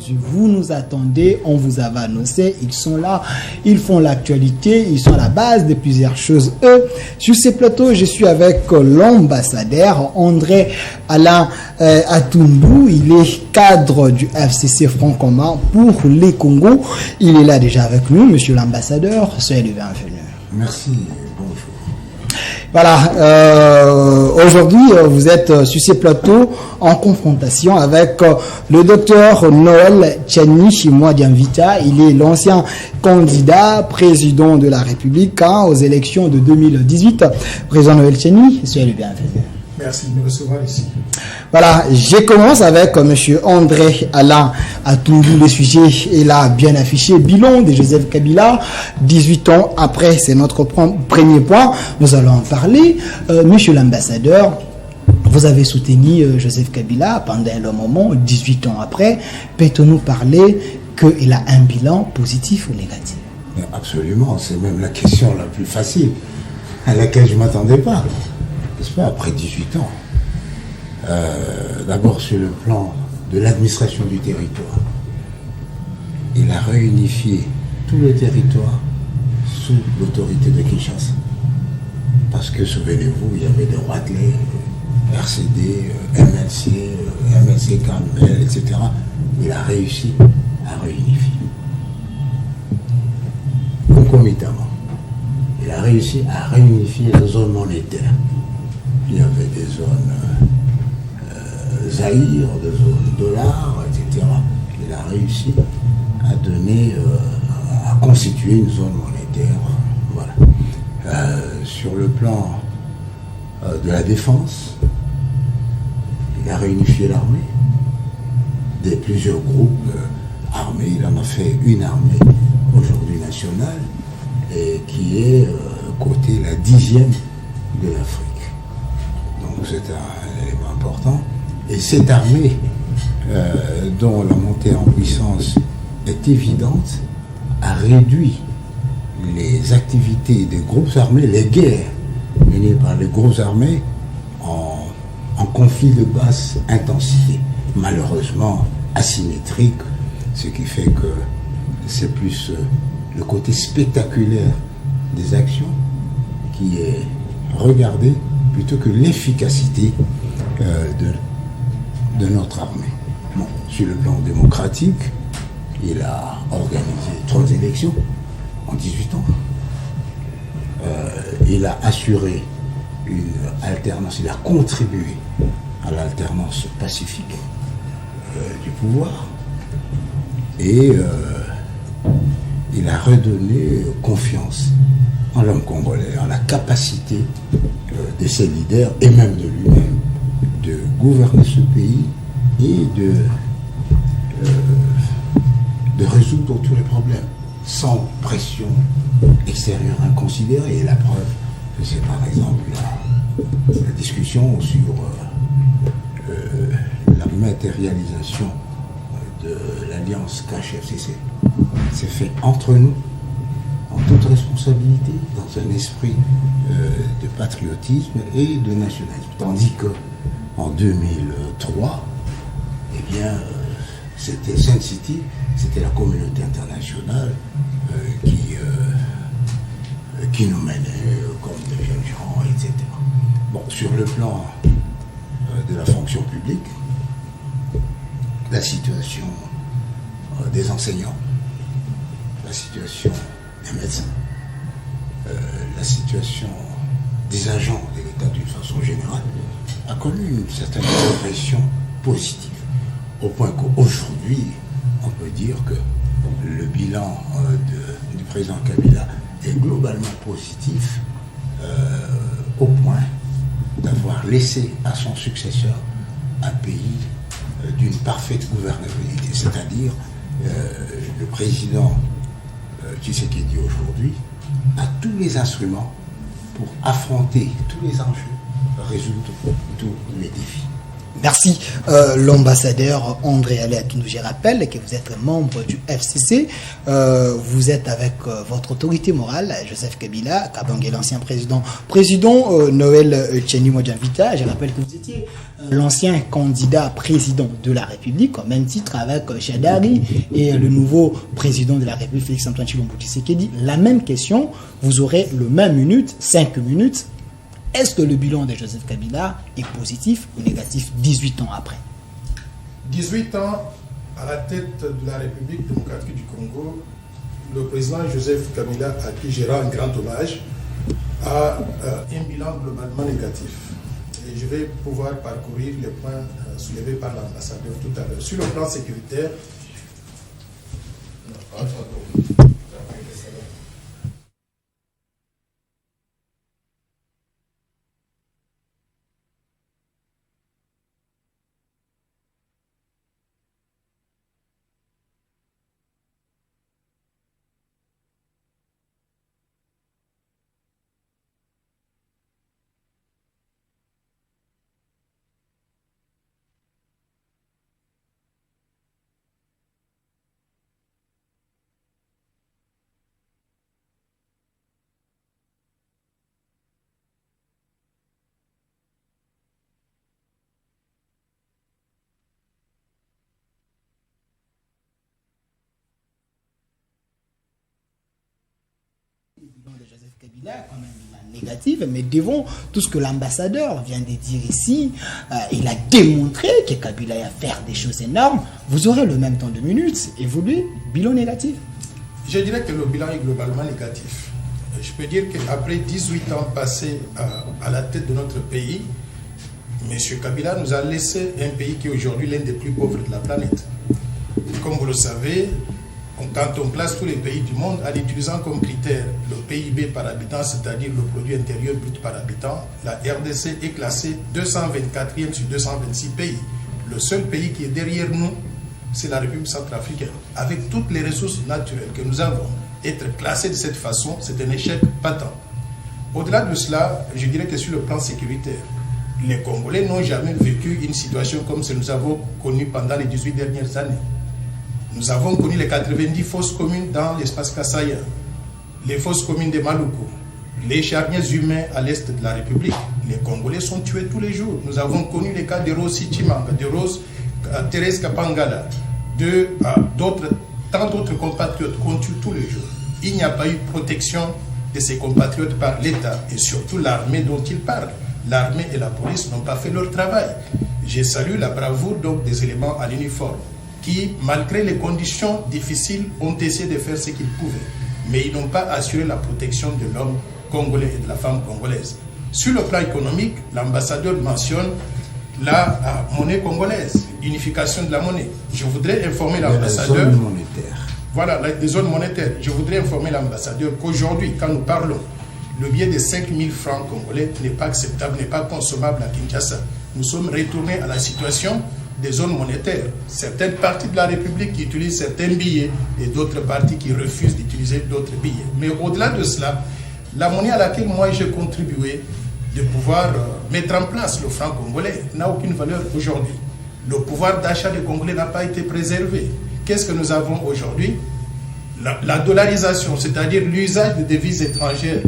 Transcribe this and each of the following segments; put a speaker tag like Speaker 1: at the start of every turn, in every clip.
Speaker 1: Vous nous attendez, on vous avait annoncé, ils sont là, ils font l'actualité, ils sont à la base de plusieurs choses. Sur ces plateaux, je suis avec l'ambassadeur André Alain Atoundou. Il est cadre du FCC Front Commun pour les Congos. Il est là déjà avec nous, monsieur l'ambassadeur. Soyez le bienvenu.
Speaker 2: Merci, bonjour.
Speaker 1: Voilà, aujourd'hui vous êtes sur ces plateaux en confrontation avec le docteur Noël Tchani Mwadiamvita. Il est l'ancien candidat président de la République aux élections de 2018. Président Noël Tchani, soyez le bienvenu.
Speaker 2: Merci de me recevoir ici.
Speaker 1: Voilà, je commence avec M. André Alain Atoundou. Le sujet est là bien affiché. Bilan de Joseph Kabila, 18 ans après, c'est notre premier point. Nous allons en parler. Monsieur l'ambassadeur, vous avez soutenu Joseph Kabila pendant le moment, 18 ans après. Peut-on nous parler qu'il a un bilan positif ou négatif?
Speaker 2: Absolument, c'est même la question la plus facile, à laquelle je ne m'attendais pas. N'est-ce pas, après 18 ans. D'abord sur le plan de l'administration du territoire. Il a réunifié tout le territoire sous l'autorité de Kinshasa. Parce que, souvenez-vous, il y avait des roitelets, RCD, MLC, Campbell, etc. Il a réussi à réunifier. Concomitamment, il a réussi à réunifier les zones monétaires. Il y avait des zones Zaïre, des zones dollars, etc. Il a réussi à donner, à constituer une zone monétaire. Voilà. Sur le plan de la défense, il a réunifié l'armée, des plusieurs groupes armés. Il en a fait une armée aujourd'hui nationale et qui est côté la 10e de l'Afrique. Donc c'est un élément important. Et cette armée, dont la montée en puissance est évidente, a réduit les activités des groupes armés, les guerres menées par les groupes armés en conflit de basse intensité, malheureusement asymétrique, ce qui fait que c'est plus le côté spectaculaire des actions qui est regardé plutôt que l'efficacité de notre armée. Bon, sur le plan démocratique, il a organisé 3 élections en 18 ans. Il a assuré une alternance, il a contribué à l'alternance pacifique du pouvoir et il a redonné confiance en l'homme congolais, en la capacité de ses leaders et même de lui-même de gouverner ce pays et de résoudre tous les problèmes sans pression extérieure inconsidérée. Et la preuve, c'est par exemple la discussion sur la matérialisation de l'alliance KHFCC. C'est fait entre nous, en toute responsabilité, dans un esprit de patriotisme et de nationalisme. Tandis que en 2003, eh bien, c'était Sun City, c'était la communauté internationale qui nous menait comme des jeunes gens, etc. Bon, sur le plan de la fonction publique, la situation des enseignants, la situation des médecins, la situation des agents de l'État d'une façon générale a connu une certaine progression positive, au point qu'aujourd'hui, on peut dire que le bilan du président Kabila est globalement positif, au point d'avoir laissé à son successeur un pays d'une parfaite gouvernabilité, c'est-à-dire le président Tshisekedi aujourd'hui a tous les instruments pour affronter tous les enjeux, résoudre tous les défis.
Speaker 1: Merci. L'ambassadeur André Alain Atundou, je rappelle que vous êtes membre du FCC. Vous êtes avec votre autorité morale, Joseph Kabila, Kabange, l'ancien président. Président Noël Tcheni Modjanvita, je rappelle que vous étiez l'ancien candidat président de la République, au même titre avec Chadari et le nouveau président de la République, Félix-Antoine Tshilombo Tshisekedi. La même question, vous aurez le même minute, 5 minutes. Est-ce que le bilan de Joseph Kabila est positif ou négatif 18 ans après?
Speaker 3: 18 ans à la tête de la République démocratique du Congo, le président Joseph Kabila, à qui je rends un grand hommage, a un bilan globalement négatif. Et je vais pouvoir parcourir les points soulevés par l'ambassadeur tout à l'heure. Sur le plan sécuritaire,
Speaker 1: de Joseph Kabila, quand même négative, mais devant tout ce que l'ambassadeur vient de dire ici, il a démontré que Kabila a fait des choses énormes. Vous aurez le même temps de minutes et vous lui, bilan négatif?
Speaker 3: Je dirais que le bilan est globalement négatif. Je peux dire qu'après 18 ans passés à la tête de notre pays, M. Kabila nous a laissé un pays qui est aujourd'hui l'un des plus pauvres de la planète. Comme vous le savez, quand on place tous les pays du monde en utilisant comme critère le PIB par habitant, c'est-à-dire le produit intérieur brut par habitant, la RDC est classée 224e sur 226 pays. Le seul pays qui est derrière nous, c'est la République centrafricaine. Avec toutes les ressources naturelles que nous avons, être classé de cette façon, c'est un échec patent. Au-delà de cela, je dirais que sur le plan sécuritaire, les Congolais n'ont jamais vécu une situation comme ce que nous avons connu pendant les 18 dernières années. Nous avons connu les 90 fosses communes dans l'espace kassaïen, les fosses communes de Maluku, les charniers humains à l'est de la République. Les Congolais sont tués tous les jours. Nous avons connu les cas de Rose Chimanga, de Rose Thérèse Kapangala, tant d'autres compatriotes qu'on tue tous les jours. Il n'y a pas eu protection de ces compatriotes par l'État et surtout l'armée dont ils parlent. L'armée et la police n'ont pas fait leur travail. Je salue la bravoure donc des éléments à l'uniforme qui, malgré les conditions difficiles, ont essayé de faire ce qu'ils pouvaient. Mais ils n'ont pas assuré la protection de l'homme congolais et de la femme congolaise. Sur le plan économique, l'ambassadeur mentionne la monnaie congolaise, unification de la monnaie. Je voudrais informer l'ambassadeur...
Speaker 2: Les zones monétaires.
Speaker 3: Voilà, des zones monétaires. Je voudrais informer l'ambassadeur qu'aujourd'hui, quand nous parlons, le billet de 5 000 francs congolais n'est pas acceptable, n'est pas consommable à Kinshasa. Nous sommes retournés à la situation des zones monétaires. Certaines parties de la République qui utilisent certains billets et d'autres parties qui refusent d'utiliser d'autres billets. Mais au-delà de cela, la monnaie à laquelle moi j'ai contribué de pouvoir mettre en place le franc congolais n'a aucune valeur aujourd'hui. Le pouvoir d'achat des Congolais n'a pas été préservé. Qu'est-ce que nous avons aujourd'hui? La dollarisation, c'est-à-dire l'usage de devises étrangères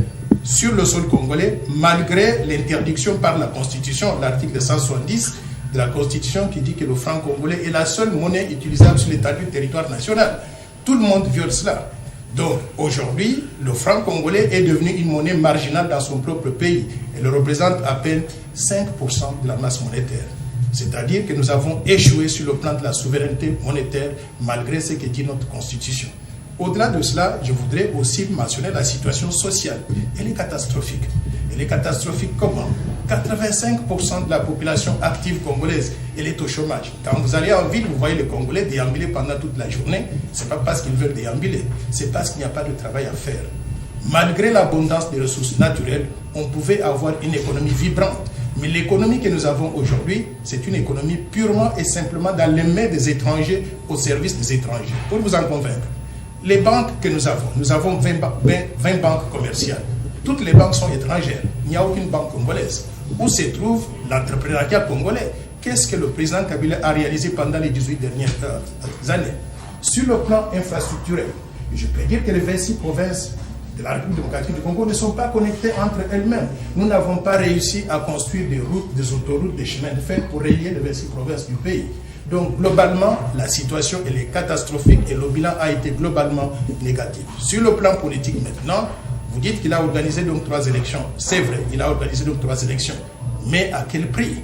Speaker 3: sur le sol congolais, malgré l'interdiction par la Constitution, l'article 170 de la Constitution qui dit que le franc congolais est la seule monnaie utilisable sur l'étendue du territoire national. Tout le monde viole cela. Donc aujourd'hui, le franc congolais est devenu une monnaie marginale dans son propre pays. Elle représente à peine 5% de la masse monétaire. C'est-à-dire que nous avons échoué sur le plan de la souveraineté monétaire malgré ce que dit notre Constitution. Au-delà de cela, je voudrais aussi mentionner la situation sociale. Elle est catastrophique. Elle est catastrophique comment? 85% de la population active congolaise, elle est au chômage. Quand vous allez en ville, vous voyez les Congolais déambuler pendant toute la journée. Ce n'est pas parce qu'ils veulent déambuler, c'est parce qu'il n'y a pas de travail à faire. Malgré l'abondance des ressources naturelles, on pouvait avoir une économie vibrante. Mais l'économie que nous avons aujourd'hui, c'est une économie purement et simplement dans les mains des étrangers, au service des étrangers. Pour vous en convaincre, les banques que nous avons 20 banques commerciales. Toutes les banques sont étrangères. Il n'y a aucune banque congolaise. Où se trouve l'entrepreneuriat congolais? qu'est-ce que le président Kabila a réalisé pendant les 18 dernières années sur le plan infrastructurel. Je peux dire que les 26 provinces de la République démocratique du Congo ne sont pas connectées entre elles-mêmes. Nous n'avons pas réussi à construire des routes, des autoroutes, des chemins de fer pour relier les 26 provinces du pays. Donc, globalement, la situation elle est catastrophique et le bilan a été globalement négatif. Sur le plan politique maintenant, vous dites qu'il a organisé donc 3 élections. C'est vrai, il a organisé donc 3 élections. Mais à quel prix?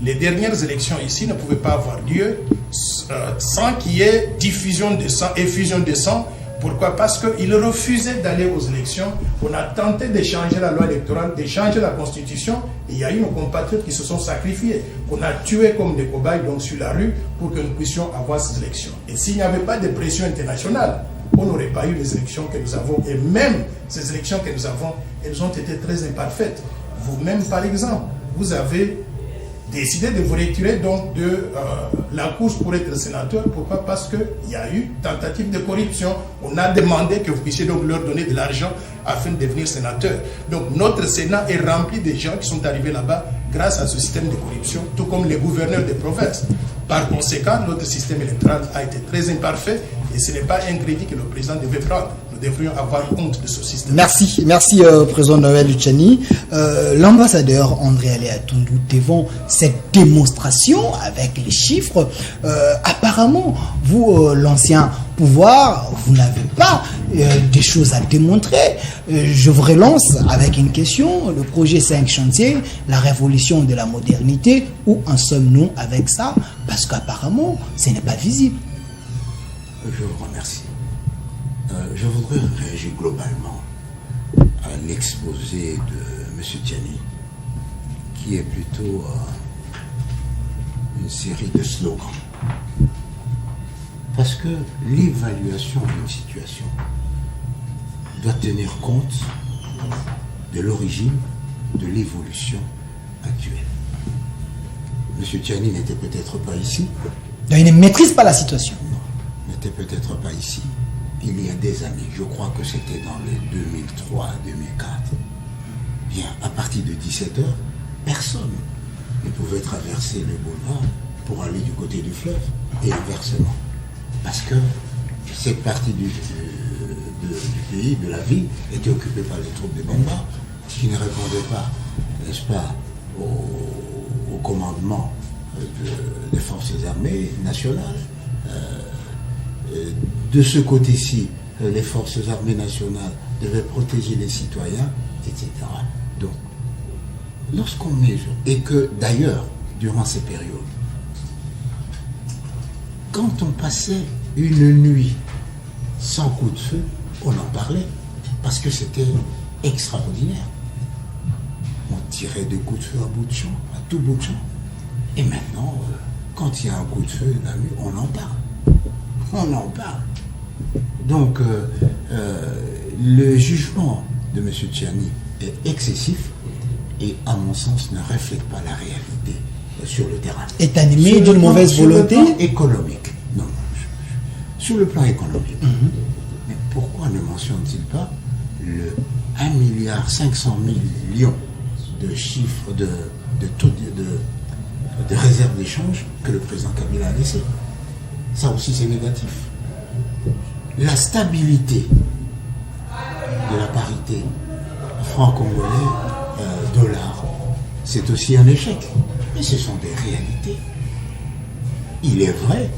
Speaker 3: Les dernières élections ici ne pouvaient pas avoir lieu sans qu'il y ait diffusion de sang, effusion de sang. Pourquoi? Parce qu'il refusait d'aller aux élections. On a tenté de changer la loi électorale, de changer la constitution. Et il y a eu nos compatriotes qui se sont sacrifiés. On a tué comme des cobayes donc sur la rue pour que nous puissions avoir ces élections. Et s'il n'y avait pas de pression internationale, on n'aurait pas eu les élections que nous avons. Et même ces élections que nous avons, elles ont été très imparfaites. Vous-même, par exemple, vous avez décidé de vous retirer donc de la course pour être sénateur. Pourquoi? Parce qu'il y a eu tentative de corruption. On a demandé que vous puissiez donc leur donner de l'argent afin de devenir sénateur. Donc notre Sénat est rempli de gens qui sont arrivés là-bas grâce à ce système de corruption, tout comme les gouverneurs des provinces. Par conséquent, notre système électoral a été très imparfait et ce n'est pas un crédit que le président devait prendre. Nous devrions avoir honte de ce système.
Speaker 1: Merci, président Noël Luciani. L'ambassadeur André Aléa Tundu, devant cette démonstration avec les chiffres, apparemment, vous, l'ancien pouvoir, vous n'avez pas des choses à démontrer. Je vous relance avec une question. Le projet 5 chantiers, la révolution de la modernité, où en sommes-nous avec ça? Parce qu'apparemment, ce n'est pas visible.
Speaker 2: Je vous remercie. Je voudrais réagir globalement à l'exposé de M. Tiani, qui est plutôt une série de slogans. Parce que l'évaluation d'une situation doit tenir compte de l'origine, de l'évolution actuelle. M. Tiani n'était peut-être pas ici.
Speaker 1: Il ne maîtrise pas la situation.
Speaker 2: Non, n'était peut-être pas ici. Il y a des années, je crois que c'était dans les 2003-2004. Bien, à partir de 17h, personne ne pouvait traverser le boulevard pour aller du côté du fleuve et inversement. Parce que cette partie du pays, de la ville, était occupée par les troupes de Bemba, qui ne répondaient pas, n'est-ce pas, au commandement des forces armées nationales. De ce côté-ci, les forces armées nationales devaient protéger les citoyens, etc. Donc, lorsqu'on mesure, et que d'ailleurs, durant ces périodes, quand on passait une nuit sans coup de feu, on en parlait, parce que c'était extraordinaire. On tirait des coups de feu à bout de champ, à tout bout de champ. Et maintenant, quand il y a un coup de feu la nuit, on en parle. On en parle. Donc, le jugement de M. Tiani est excessif et, à mon sens, ne reflète pas la réalité sur le terrain.
Speaker 1: Est animé d'une mauvaise volonté?
Speaker 2: Sur le plan économique. Non, sur le plan économique. Mais pourquoi ne mentionne-t-il pas le 1,5 milliard de chiffres de réserve d'échange que le président Kabila a laissé? Ça aussi, c'est négatif. La stabilité de la parité franc-congolais, dollar, c'est aussi un échec. Mais ce sont des réalités. Il est vrai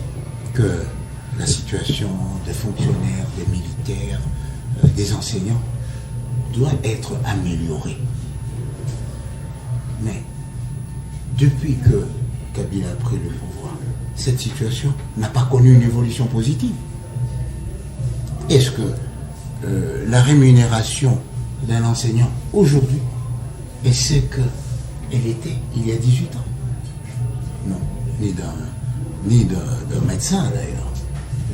Speaker 2: que la situation des fonctionnaires, des militaires, des enseignants doit être améliorée. Mais depuis que Kabila a pris le pouvoir, cette situation n'a pas connu une évolution positive. Est-ce que la rémunération d'un enseignant aujourd'hui est ce qu'elle était il y a 18 ans? Non, ni d'un médecin d'ailleurs.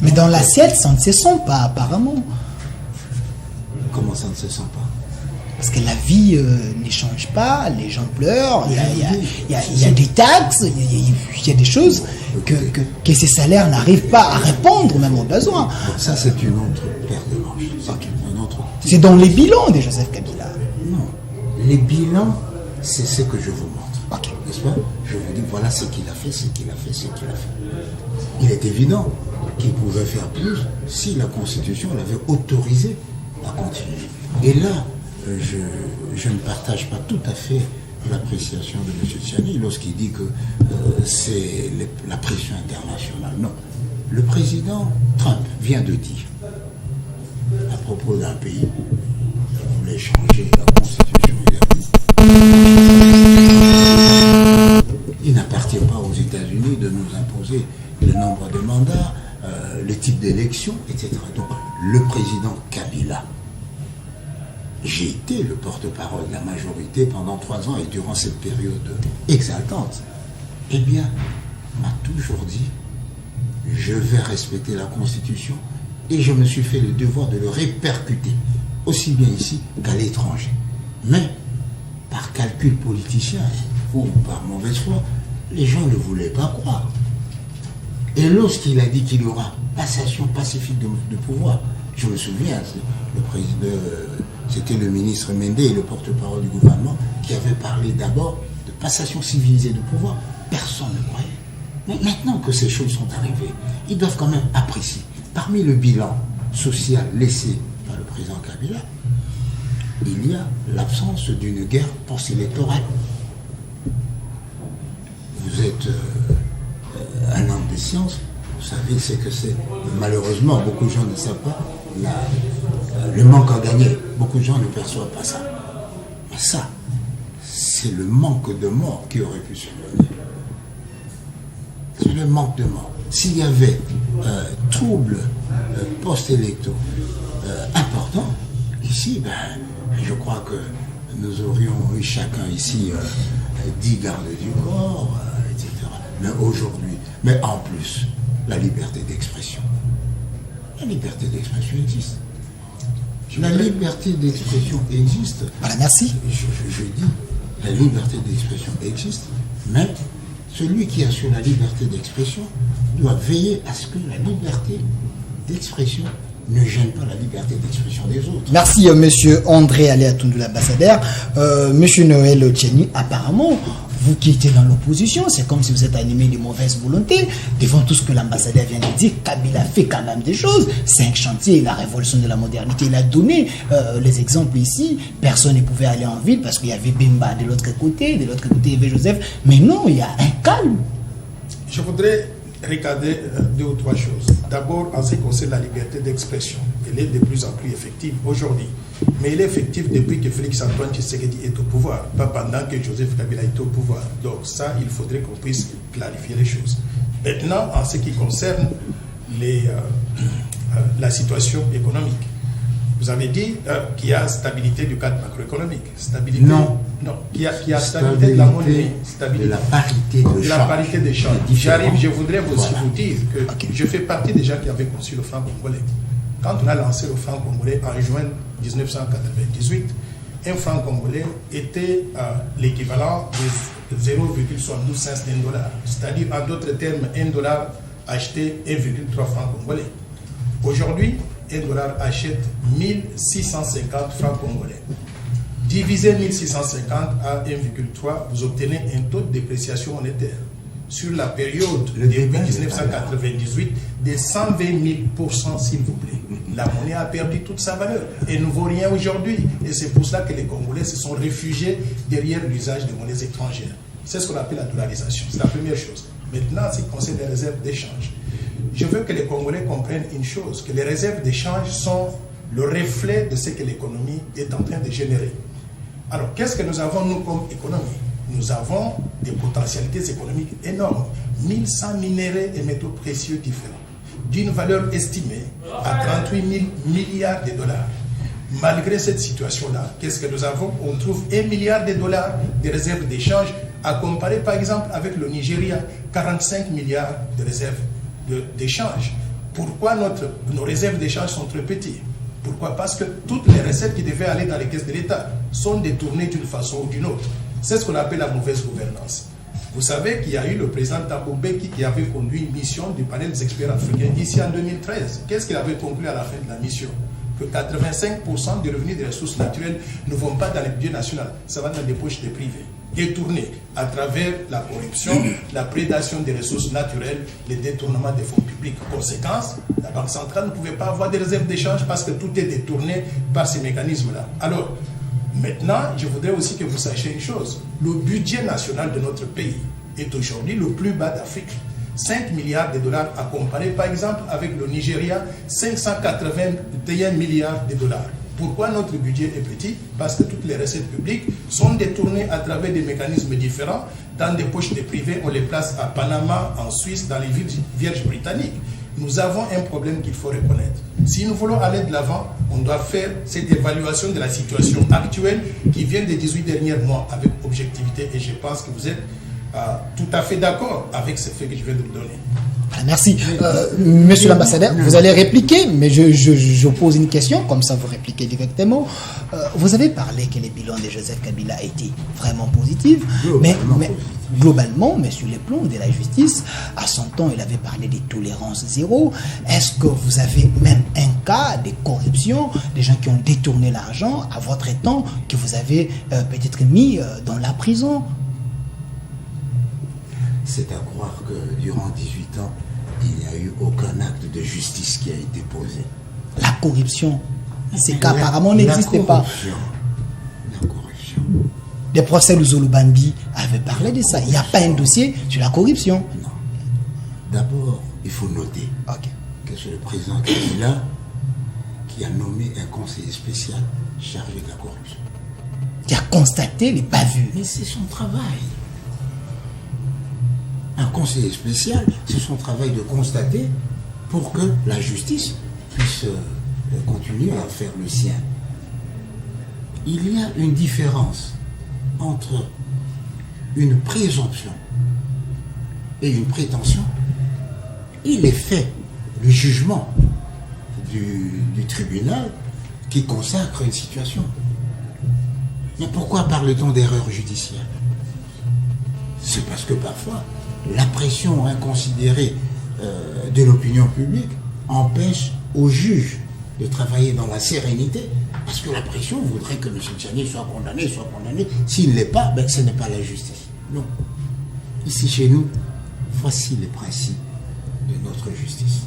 Speaker 1: Mais dans l'assiette, ça ne se sent pas apparemment.
Speaker 2: Comment ça ne se sent pas?
Speaker 1: Parce que la vie ne change pas, les gens pleurent, il y a des taxes, il y a des choses que ces salaires n'arrivent pas à répondre même aux besoins.
Speaker 2: Donc ça, c'est une autre paire de manches.
Speaker 1: Okay.
Speaker 2: C'est
Speaker 1: dans les bilans de Joseph Kabila.
Speaker 2: Non, les bilans, c'est ce que je vous montre.
Speaker 1: Ok.
Speaker 2: N'est-ce pas? Je vous dis, voilà ce qu'il a fait, ce qu'il a fait, ce qu'il a fait. Il est évident qu'il pouvait faire plus si la Constitution l'avait autorisé à continuer. Et là, je ne partage pas tout à fait l'appréciation de M. Tchiani lorsqu'il dit que c'est la pression internationale. Non. Le président Trump vient de dire, à propos d'un pays qui voulait changer la Constitution, il n'appartient pas aux États-Unis de nous imposer le nombre de mandats, le type d'élection, etc. Donc, le président Kabila, j'ai été le porte-parole de la majorité pendant 3 ans et durant cette période exaltante, eh bien, m'a toujours dit, je vais respecter la Constitution et je me suis fait le devoir de le répercuter, aussi bien ici qu'à l'étranger. Mais, par calcul politicien ou par mauvaise foi, les gens ne voulaient pas croire. Et lorsqu'il a dit qu'il y aura passation pacifique de pouvoir, je me souviens, le président, c'était le ministre Mendé, le porte-parole du gouvernement, qui avait parlé d'abord de passation civilisée de pouvoir. Personne ne croyait. Mais maintenant que ces choses sont arrivées, ils doivent quand même apprécier. Parmi le bilan social laissé par le président Kabila, il y a l'absence d'une guerre post-électorale. Vous êtes un homme de science, vous savez ce que c'est. Malheureusement, beaucoup de gens ne savent pas le manque à gagner. Beaucoup de gens ne perçoivent pas ça. Mais ça, c'est le manque de morts qui aurait pu survenir. C'est le manque de morts. S'il y avait troubles post-électoraux importants, ici, je crois que nous aurions eu chacun ici 10 gardes du corps, etc. Mais aujourd'hui, mais en plus, la liberté d'expression. La liberté d'expression existe. La liberté d'expression existe.
Speaker 1: Voilà, merci.
Speaker 2: Je dis, la liberté d'expression existe, mais celui qui assure la liberté d'expression doit veiller à ce que la liberté d'expression ne gêne pas la liberté d'expression des autres.
Speaker 1: Merci, monsieur André Aléatoundou, l'ambassadeur. Monsieur Noël Tchiani, apparemment, vous qui étiez dans l'opposition, c'est comme si vous êtes animé de mauvaise volonté. Devant tout ce que l'ambassadeur vient de dire, Kabila fait quand même des choses. 5 chantiers, la révolution de la modernité, il a donné les exemples ici. Personne ne pouvait aller en ville parce qu'il y avait Bemba de l'autre côté, il y avait Joseph. Mais non, il y a un calme.
Speaker 3: Je voudrais regarder 2 ou 3 choses. D'abord, en ce qui concerne la liberté d'expression, elle est de plus en plus effective aujourd'hui. Mais elle est effective depuis que Félix Antoine Tshisekedi est au pouvoir, pas pendant que Joseph Kabila est au pouvoir. Donc ça, il faudrait qu'on puisse clarifier les choses. Maintenant, en ce qui concerne la situation économique, vous avez dit qu'il y a stabilité du cadre macroéconomique. Stabilité, non, qu'il y a stabilité de la monnaie, stabilité
Speaker 2: de la parité de change.
Speaker 3: La parité des changes. J'arrive, je voudrais aussi vous dire que je fais partie des gens qui avaient conçu le franc congolais. Quand on a lancé le franc congolais en juin 1998, un franc congolais était l'équivalent de 0,72 cents d'un dollar. C'est-à-dire, en d'autres termes, $1 achetait 1,3 francs congolais. Aujourd'hui, $1 achète 1650 francs congolais. Divisez 1650 à 1,3, vous obtenez un taux de dépréciation monétaire. Sur la période depuis 1998, de 120 000%, s'il vous plaît. La monnaie a perdu toute sa valeur et ne vaut rien aujourd'hui. Et c'est pour cela que les Congolais se sont réfugiés derrière l'usage de monnaies étrangères. C'est ce qu'on appelle la dollarisation. C'est la première chose. Maintenant, en ce qui concerne les réserves d'échange, je veux que les Congolais comprennent une chose, que les réserves d'échange sont le reflet de ce que l'économie est en train de générer. Alors, qu'est-ce que nous avons, nous, comme économie? Nous avons des potentialités économiques énormes. 1100 minéraux et métaux précieux différents, d'une valeur estimée à 38 000 milliards de dollars. Malgré cette situation-là, qu'est-ce que nous avons? On trouve 1 milliard de dollars de réserves d'échange, à comparer par exemple avec le Nigeria, 45 milliards de réserves d'échange. Pourquoi nos réserves d'échange sont très petites? Pourquoi? Parce que toutes les recettes qui devaient aller dans les caisses de l'État sont détournées d'une façon ou d'une autre. C'est ce qu'on appelle la mauvaise gouvernance. Vous savez qu'il y a eu le président Thabo Mbeki qui avait conduit une mission du panel des experts africains ici en 2013. Qu'est-ce qu'il avait conclu à la fin de la mission? Que 85% des revenus des ressources naturelles ne vont pas dans les budgets nationaux, ça va dans les poches des privés. détournés à travers la corruption, la prédation des ressources naturelles, le détournement des fonds publics. Conséquence, la Banque centrale ne pouvait pas avoir des réserves d'échange parce que tout est détourné par ces mécanismes-là. Alors, maintenant, je voudrais aussi que vous sachiez une chose. Le budget national de notre pays est aujourd'hui le plus bas d'Afrique. 5 milliards de dollars à comparer, par exemple, avec le Nigeria, 581 milliards de dollars. Pourquoi notre budget est petit? Parce que toutes les recettes publiques sont détournées à travers des mécanismes différents. Dans des poches des privés, on les place à Panama, en Suisse, dans les villes vierges britanniques. Nous avons un problème qu'il faut reconnaître. Si nous voulons aller de l'avant, on doit faire cette évaluation de la situation actuelle qui vient des 18 derniers mois avec objectivité. Et je pense que vous êtes tout à fait d'accord avec ce fait que je viens de vous donner.
Speaker 1: Merci. Monsieur l'ambassadeur, vous allez répliquer, mais je pose une question, comme ça vous répliquez directement. Vous avez parlé que le bilan de Joseph Kabila a été vraiment positif, mais globalement, mais sur les plans de la justice, à son temps, il avait parlé de tolérance zéro. Est-ce que vous avez même un cas de corruption, des gens qui ont détourné l'argent à votre temps, que vous avez peut-être mis dans la prison?
Speaker 2: C'est à croire que durant 18 ans, il n'y a eu aucun acte de justice qui a été posé.
Speaker 1: La corruption, c'est qu'apparemment n'existait pas.
Speaker 2: La corruption.
Speaker 1: Des procès de Zolubandi avaient parlé de ça. Il n'y a pas un dossier sur la corruption.
Speaker 2: Non. D'abord, il faut noter que c'est le président Kabila qui a nommé un conseiller spécial chargé de la corruption.
Speaker 1: Qui a constaté les bavures.
Speaker 2: Mais c'est son travail. Un conseiller spécial, c'est son travail de constater pour que la justice puisse continuer à faire le sien. Il y a une différence entre une présomption et une prétention et les faits, le jugement du tribunal qui consacre une situation. Mais pourquoi parle-t-on d'erreur judiciaire? C'est parce que parfois, la pression inconsidérée de l'opinion publique empêche aux juges de travailler dans la sérénité, parce que la pression voudrait que M. Tchani soit condamné. S'il ne l'est pas, ben, ce n'est pas la justice. Non. Ici, chez nous, voici les principes de notre justice.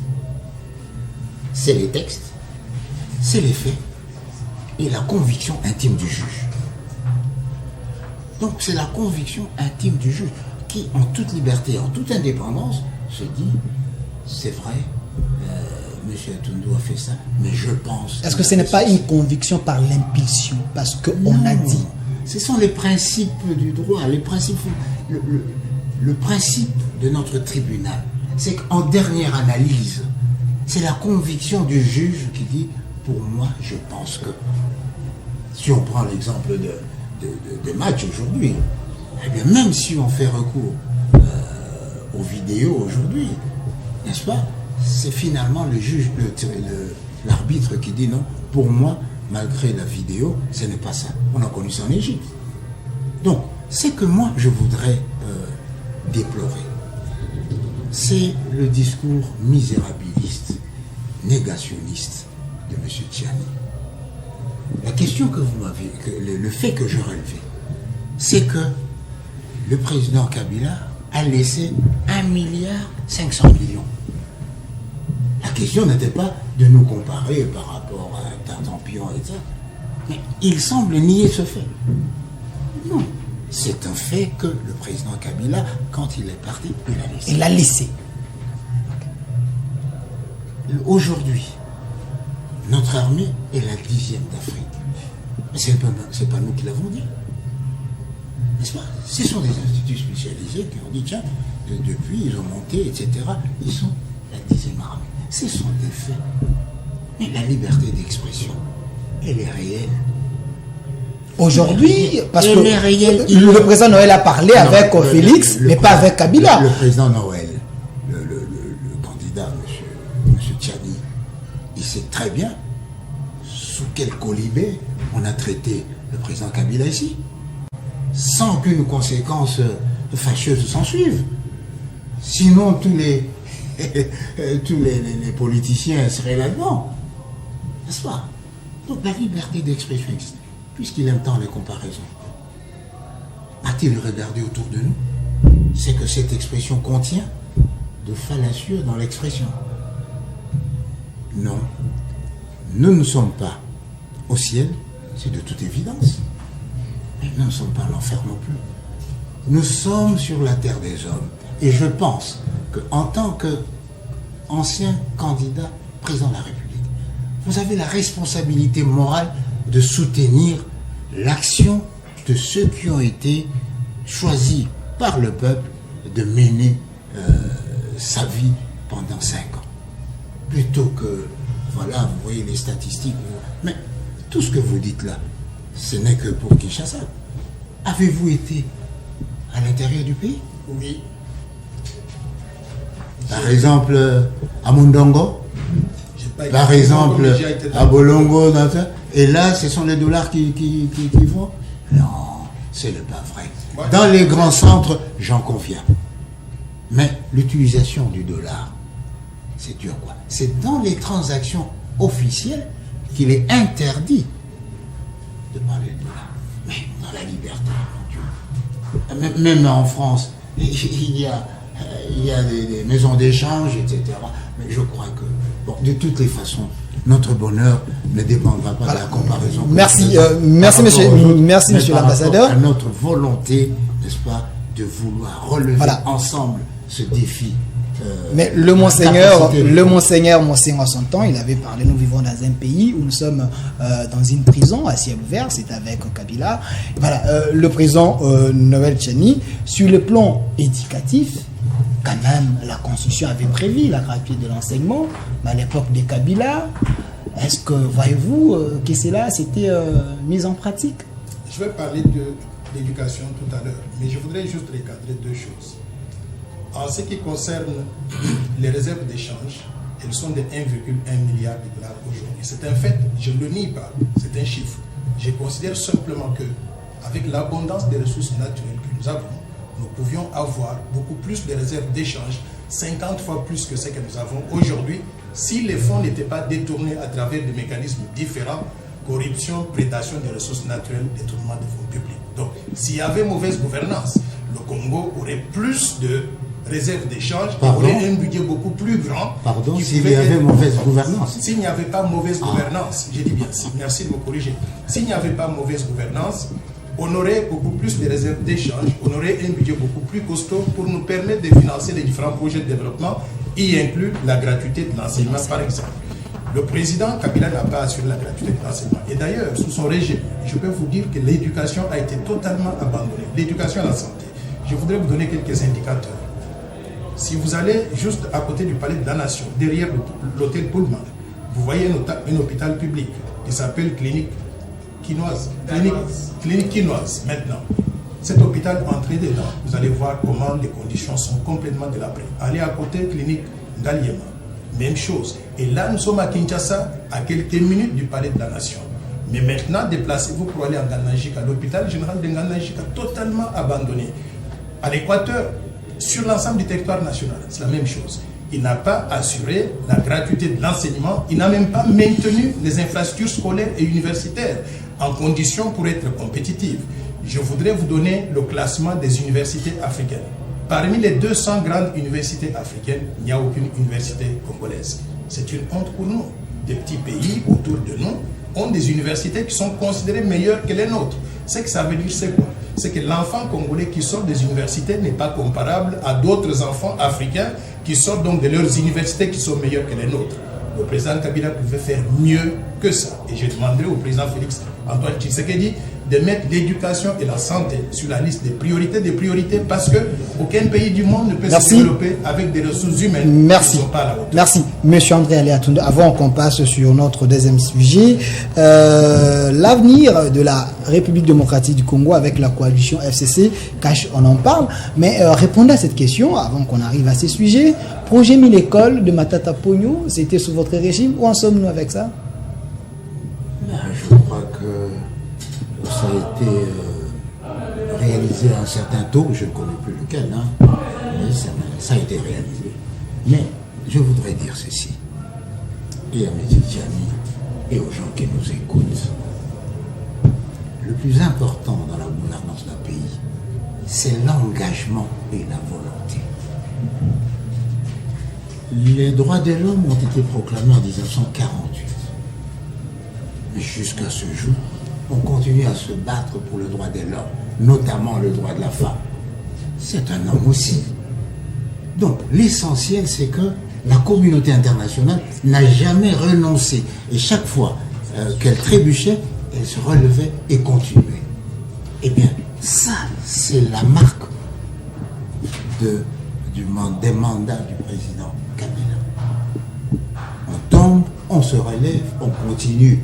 Speaker 2: C'est les textes, c'est les faits et la conviction intime du juge. Donc, c'est la conviction intime du juge qui, en toute liberté, en toute indépendance, se dit, c'est vrai, M. Atundu a fait ça, mais je pense...
Speaker 1: Est-ce que ce n'est pas une conviction par l'impulsion? Parce qu'on a dit...
Speaker 2: Ce sont les principes du droit, les principes... Le principe de notre tribunal, c'est qu'en dernière analyse, c'est la conviction du juge qui dit, pour moi, je pense que... Si on prend l'exemple de match aujourd'hui, eh bien, même si on fait recours aux vidéos aujourd'hui, n'est-ce pas? C'est finalement le juge, l'arbitre qui dit non, pour moi, malgré la vidéo, ce n'est pas ça. On a connu ça en Égypte. Donc, ce que moi, je voudrais déplorer, c'est le discours misérabiliste, négationniste de M. Tchani. La question que vous m'avez, le fait que je relevais, c'est que le président Kabila a laissé 1,5 milliard. La question n'était pas de nous comparer par rapport à Tartampion et ça, mais il semble nier ce fait. Non, c'est un fait que le président Kabila, quand il est parti, il a laissé.
Speaker 1: Il l'a laissé.
Speaker 2: Aujourd'hui, notre armée est la 10e d'Afrique. Mais ce n'est pas nous qui l'avons dit. N'est-ce pas? Ce sont des instituts spécialisés qui ont dit, tiens, depuis, ils ont monté, etc. Ils sont la 10e armée. Ce sont des faits. Mais la liberté d'expression, elle est réelle.
Speaker 1: Aujourd'hui, parce que
Speaker 2: réelle.
Speaker 1: Le président Noël a parlé avec Félix, mais pas avec Kabila.
Speaker 2: Le président Noël, le candidat, M. Tchani, il sait très bien sous quel colibé on a traité le président Kabila ici, sans qu'une conséquence fâcheuse s'en suive. Sinon, tous les politiciens seraient là-dedans. N'est-ce pas? Donc la liberté d'expression existe, puisqu'il aime tant les comparaisons. a-t-il regardé autour de nous? C'est que cette expression contient de fallacieux dans l'expression. Non, nous ne sommes pas au ciel, c'est de toute évidence. Mais nous ne sommes pas à l'enfer non plus. Nous sommes sur la terre des hommes. Et je pense qu'en tant qu'ancien candidat président de la République, vous avez la responsabilité morale de soutenir l'action de ceux qui ont été choisis par le peuple de mener sa vie pendant 5 ans. Plutôt que, voilà, vous voyez les statistiques, mais tout ce que vous dites là, ce n'est que pour Kinshasa. Avez-vous été à l'intérieur du pays?
Speaker 3: Oui.
Speaker 2: Par exemple, à Mundongo, par exemple, à Bolongo, et là, ce sont les dollars qui vont? Non, ce n'est pas vrai. Dans les grands centres, j'en conviens. Mais l'utilisation du dollar, c'est dur quoi. C'est dans les transactions officielles qu'il est interdit de parler de dollar. Mais dans la liberté, mon Dieu. Même en France, il y a des maisons d'échange, etc. Mais je crois que, bon, de toutes les façons, notre bonheur ne dépendra pas de la comparaison.
Speaker 1: Merci, monsieur l'ambassadeur.
Speaker 2: À notre volonté, n'est-ce pas, de vouloir relever ensemble ce défi.
Speaker 1: Mais le monseigneur à son temps, il avait parlé, nous vivons dans un pays où nous sommes dans une prison à ciel ouvert, c'est avec Kabila. Voilà, le président Noël Tchani, sur le plan éducatif, quand même, la Constitution avait prévu la gratuité de l'enseignement, mais à l'époque de Kabila, est-ce que, voyez-vous, que cela s'était mis en pratique?
Speaker 3: Je vais parler de l'éducation tout à l'heure, mais je voudrais juste recadrer 2 choses. En ce qui concerne les réserves d'échange, elles sont de 1,1 milliard de dollars aujourd'hui. C'est un fait, je ne le nie pas, c'est un chiffre. Je considère simplement que, avec l'abondance des ressources naturelles que nous avons, nous pouvions avoir beaucoup plus de réserves d'échange, 50 fois plus que ce que nous avons aujourd'hui, si les fonds n'étaient pas détournés à travers des mécanismes différents, corruption, prédation des ressources naturelles, détournement des fonds publics. Donc, s'il y avait mauvaise gouvernance, le Congo aurait plus de réserves d'échange, aurait un budget beaucoup plus grand.
Speaker 2: Pardon, s'il y avait mauvaise gouvernance.
Speaker 3: S'il n'y avait pas mauvaise gouvernance, j'ai dit bien, merci de me corriger. S'il n'y avait pas mauvaise gouvernance, on aurait beaucoup plus de réserves d'échange, on aurait un budget beaucoup plus costaud pour nous permettre de financer les différents projets de développement, y inclut la gratuité de l'enseignement par exemple. Le président Kabila n'a pas assuré la gratuité de l'enseignement. Et d'ailleurs, sous son régime, je peux vous dire que l'éducation a été totalement abandonnée. L'éducation à la santé. Je voudrais vous donner quelques indicateurs. Si vous allez juste à côté du palais de la Nation, derrière l'hôtel Pullman, vous voyez un hôpital public qui s'appelle Clinique Quinoise. Clinique Quinoise, maintenant. Cet hôpital, entrez dedans, vous allez voir comment les conditions sont complètement délabrées. Allez à côté, Clinique Ngaliema. Même chose. Et là, nous sommes à Kinshasa, à quelques minutes du palais de la Nation. Mais maintenant, déplacez-vous pour aller à Nganajika. L'hôpital général de Nganajika, totalement abandonné. À l'Équateur, sur l'ensemble du territoire national, c'est la même chose. Il n'a pas assuré la gratuité de l'enseignement, il n'a même pas maintenu les infrastructures scolaires et universitaires en condition pour être compétitives. Je voudrais vous donner le classement des universités africaines. Parmi les 200 grandes universités africaines, il n'y a aucune université congolaise. C'est une honte pour nous. Des petits pays autour de nous ont des universités qui sont considérées meilleures que les nôtres. Ce que ça veut dire, c'est quoi? C'est que l'enfant congolais qui sort des universités n'est pas comparable à d'autres enfants africains qui sortent donc de leurs universités qui sont meilleures que les nôtres. Le président Kabila pouvait faire mieux que ça. Et je demanderai au président Félix Antoine Tshisekedi de mettre l'éducation et la santé sur la liste des priorités parce qu'aucun pays du monde ne peut se développer avec des ressources humaines qui ne sont pas à la hauteur.
Speaker 1: Merci. Monsieur André Aléatounde, avant qu'on passe sur notre deuxième sujet, l'avenir de la République démocratique du Congo avec la coalition FCC, on en parle, mais répondez à cette question avant qu'on arrive à ces sujets. Projet 1000 écoles de Matata Pogno, c'était sous votre régime, où en sommes-nous avec ça?
Speaker 2: Je crois que ça a été réalisé à un certain taux, je ne connais plus lequel, hein, mais ça a été réalisé. Mais je voudrais dire ceci, et à mes amis et aux gens qui nous écoutent, le plus important dans la gouvernance d'un pays, c'est l'engagement et la volonté. Les droits de l'homme ont été proclamés en 1948. Mais jusqu'à ce jour, on continue à se battre pour le droit de l'homme, notamment le droit de la femme. C'est un homme aussi. Donc, l'essentiel, c'est que la communauté internationale n'a jamais renoncé. Et chaque fois qu'elle trébuchait, elle se relevait et continuait. Eh bien, ça, c'est la marque des mandats du président Kabila. On tombe, on se relève, on continue.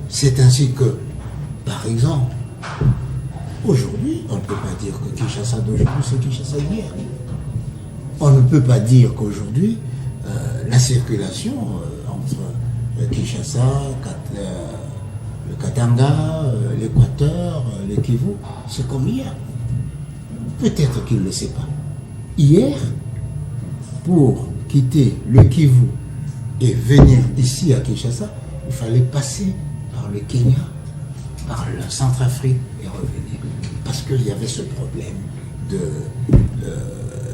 Speaker 2: C'est ainsi que, par exemple, aujourd'hui, on ne peut pas dire que Kinshasa d'aujourd'hui, c'est Kinshasa d'hier. On ne peut pas dire qu'aujourd'hui, la circulation entre Kinshasa, le Katanga, l'Équateur, le Kivu, c'est comme hier. Peut-être qu'il ne le sait pas. Hier, pour quitter le Kivu et venir ici à Kinshasa, il fallait passer par le Kenya, par la Centrafrique et revenir. Parce qu'il y avait ce problème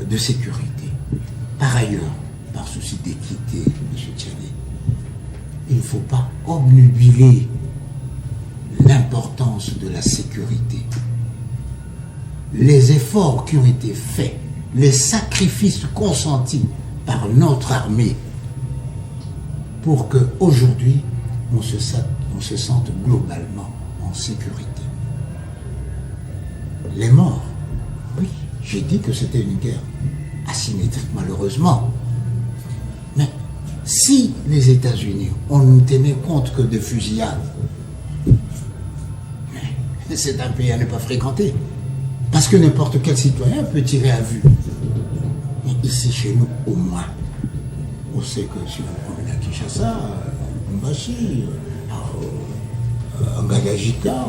Speaker 2: de sécurité. Par ailleurs, par souci d'équité, M. Tchani, il ne faut pas obnubiler l'importance de la sécurité. Les efforts qui ont été faits, les sacrifices consentis par notre armée pour qu'aujourd'hui, on se sente globalement en sécurité. Les morts, oui, j'ai dit que c'était une guerre asymétrique, malheureusement. Mais si les États-Unis, on ne tenait compte que de fusillades, c'est un pays à ne pas fréquenter. Parce que n'importe quel citoyen peut tirer à vue. Mais ici, chez nous, au moins, on sait que si vous promenez à Kinshasa, à Lubumbashi, à Ngagajika,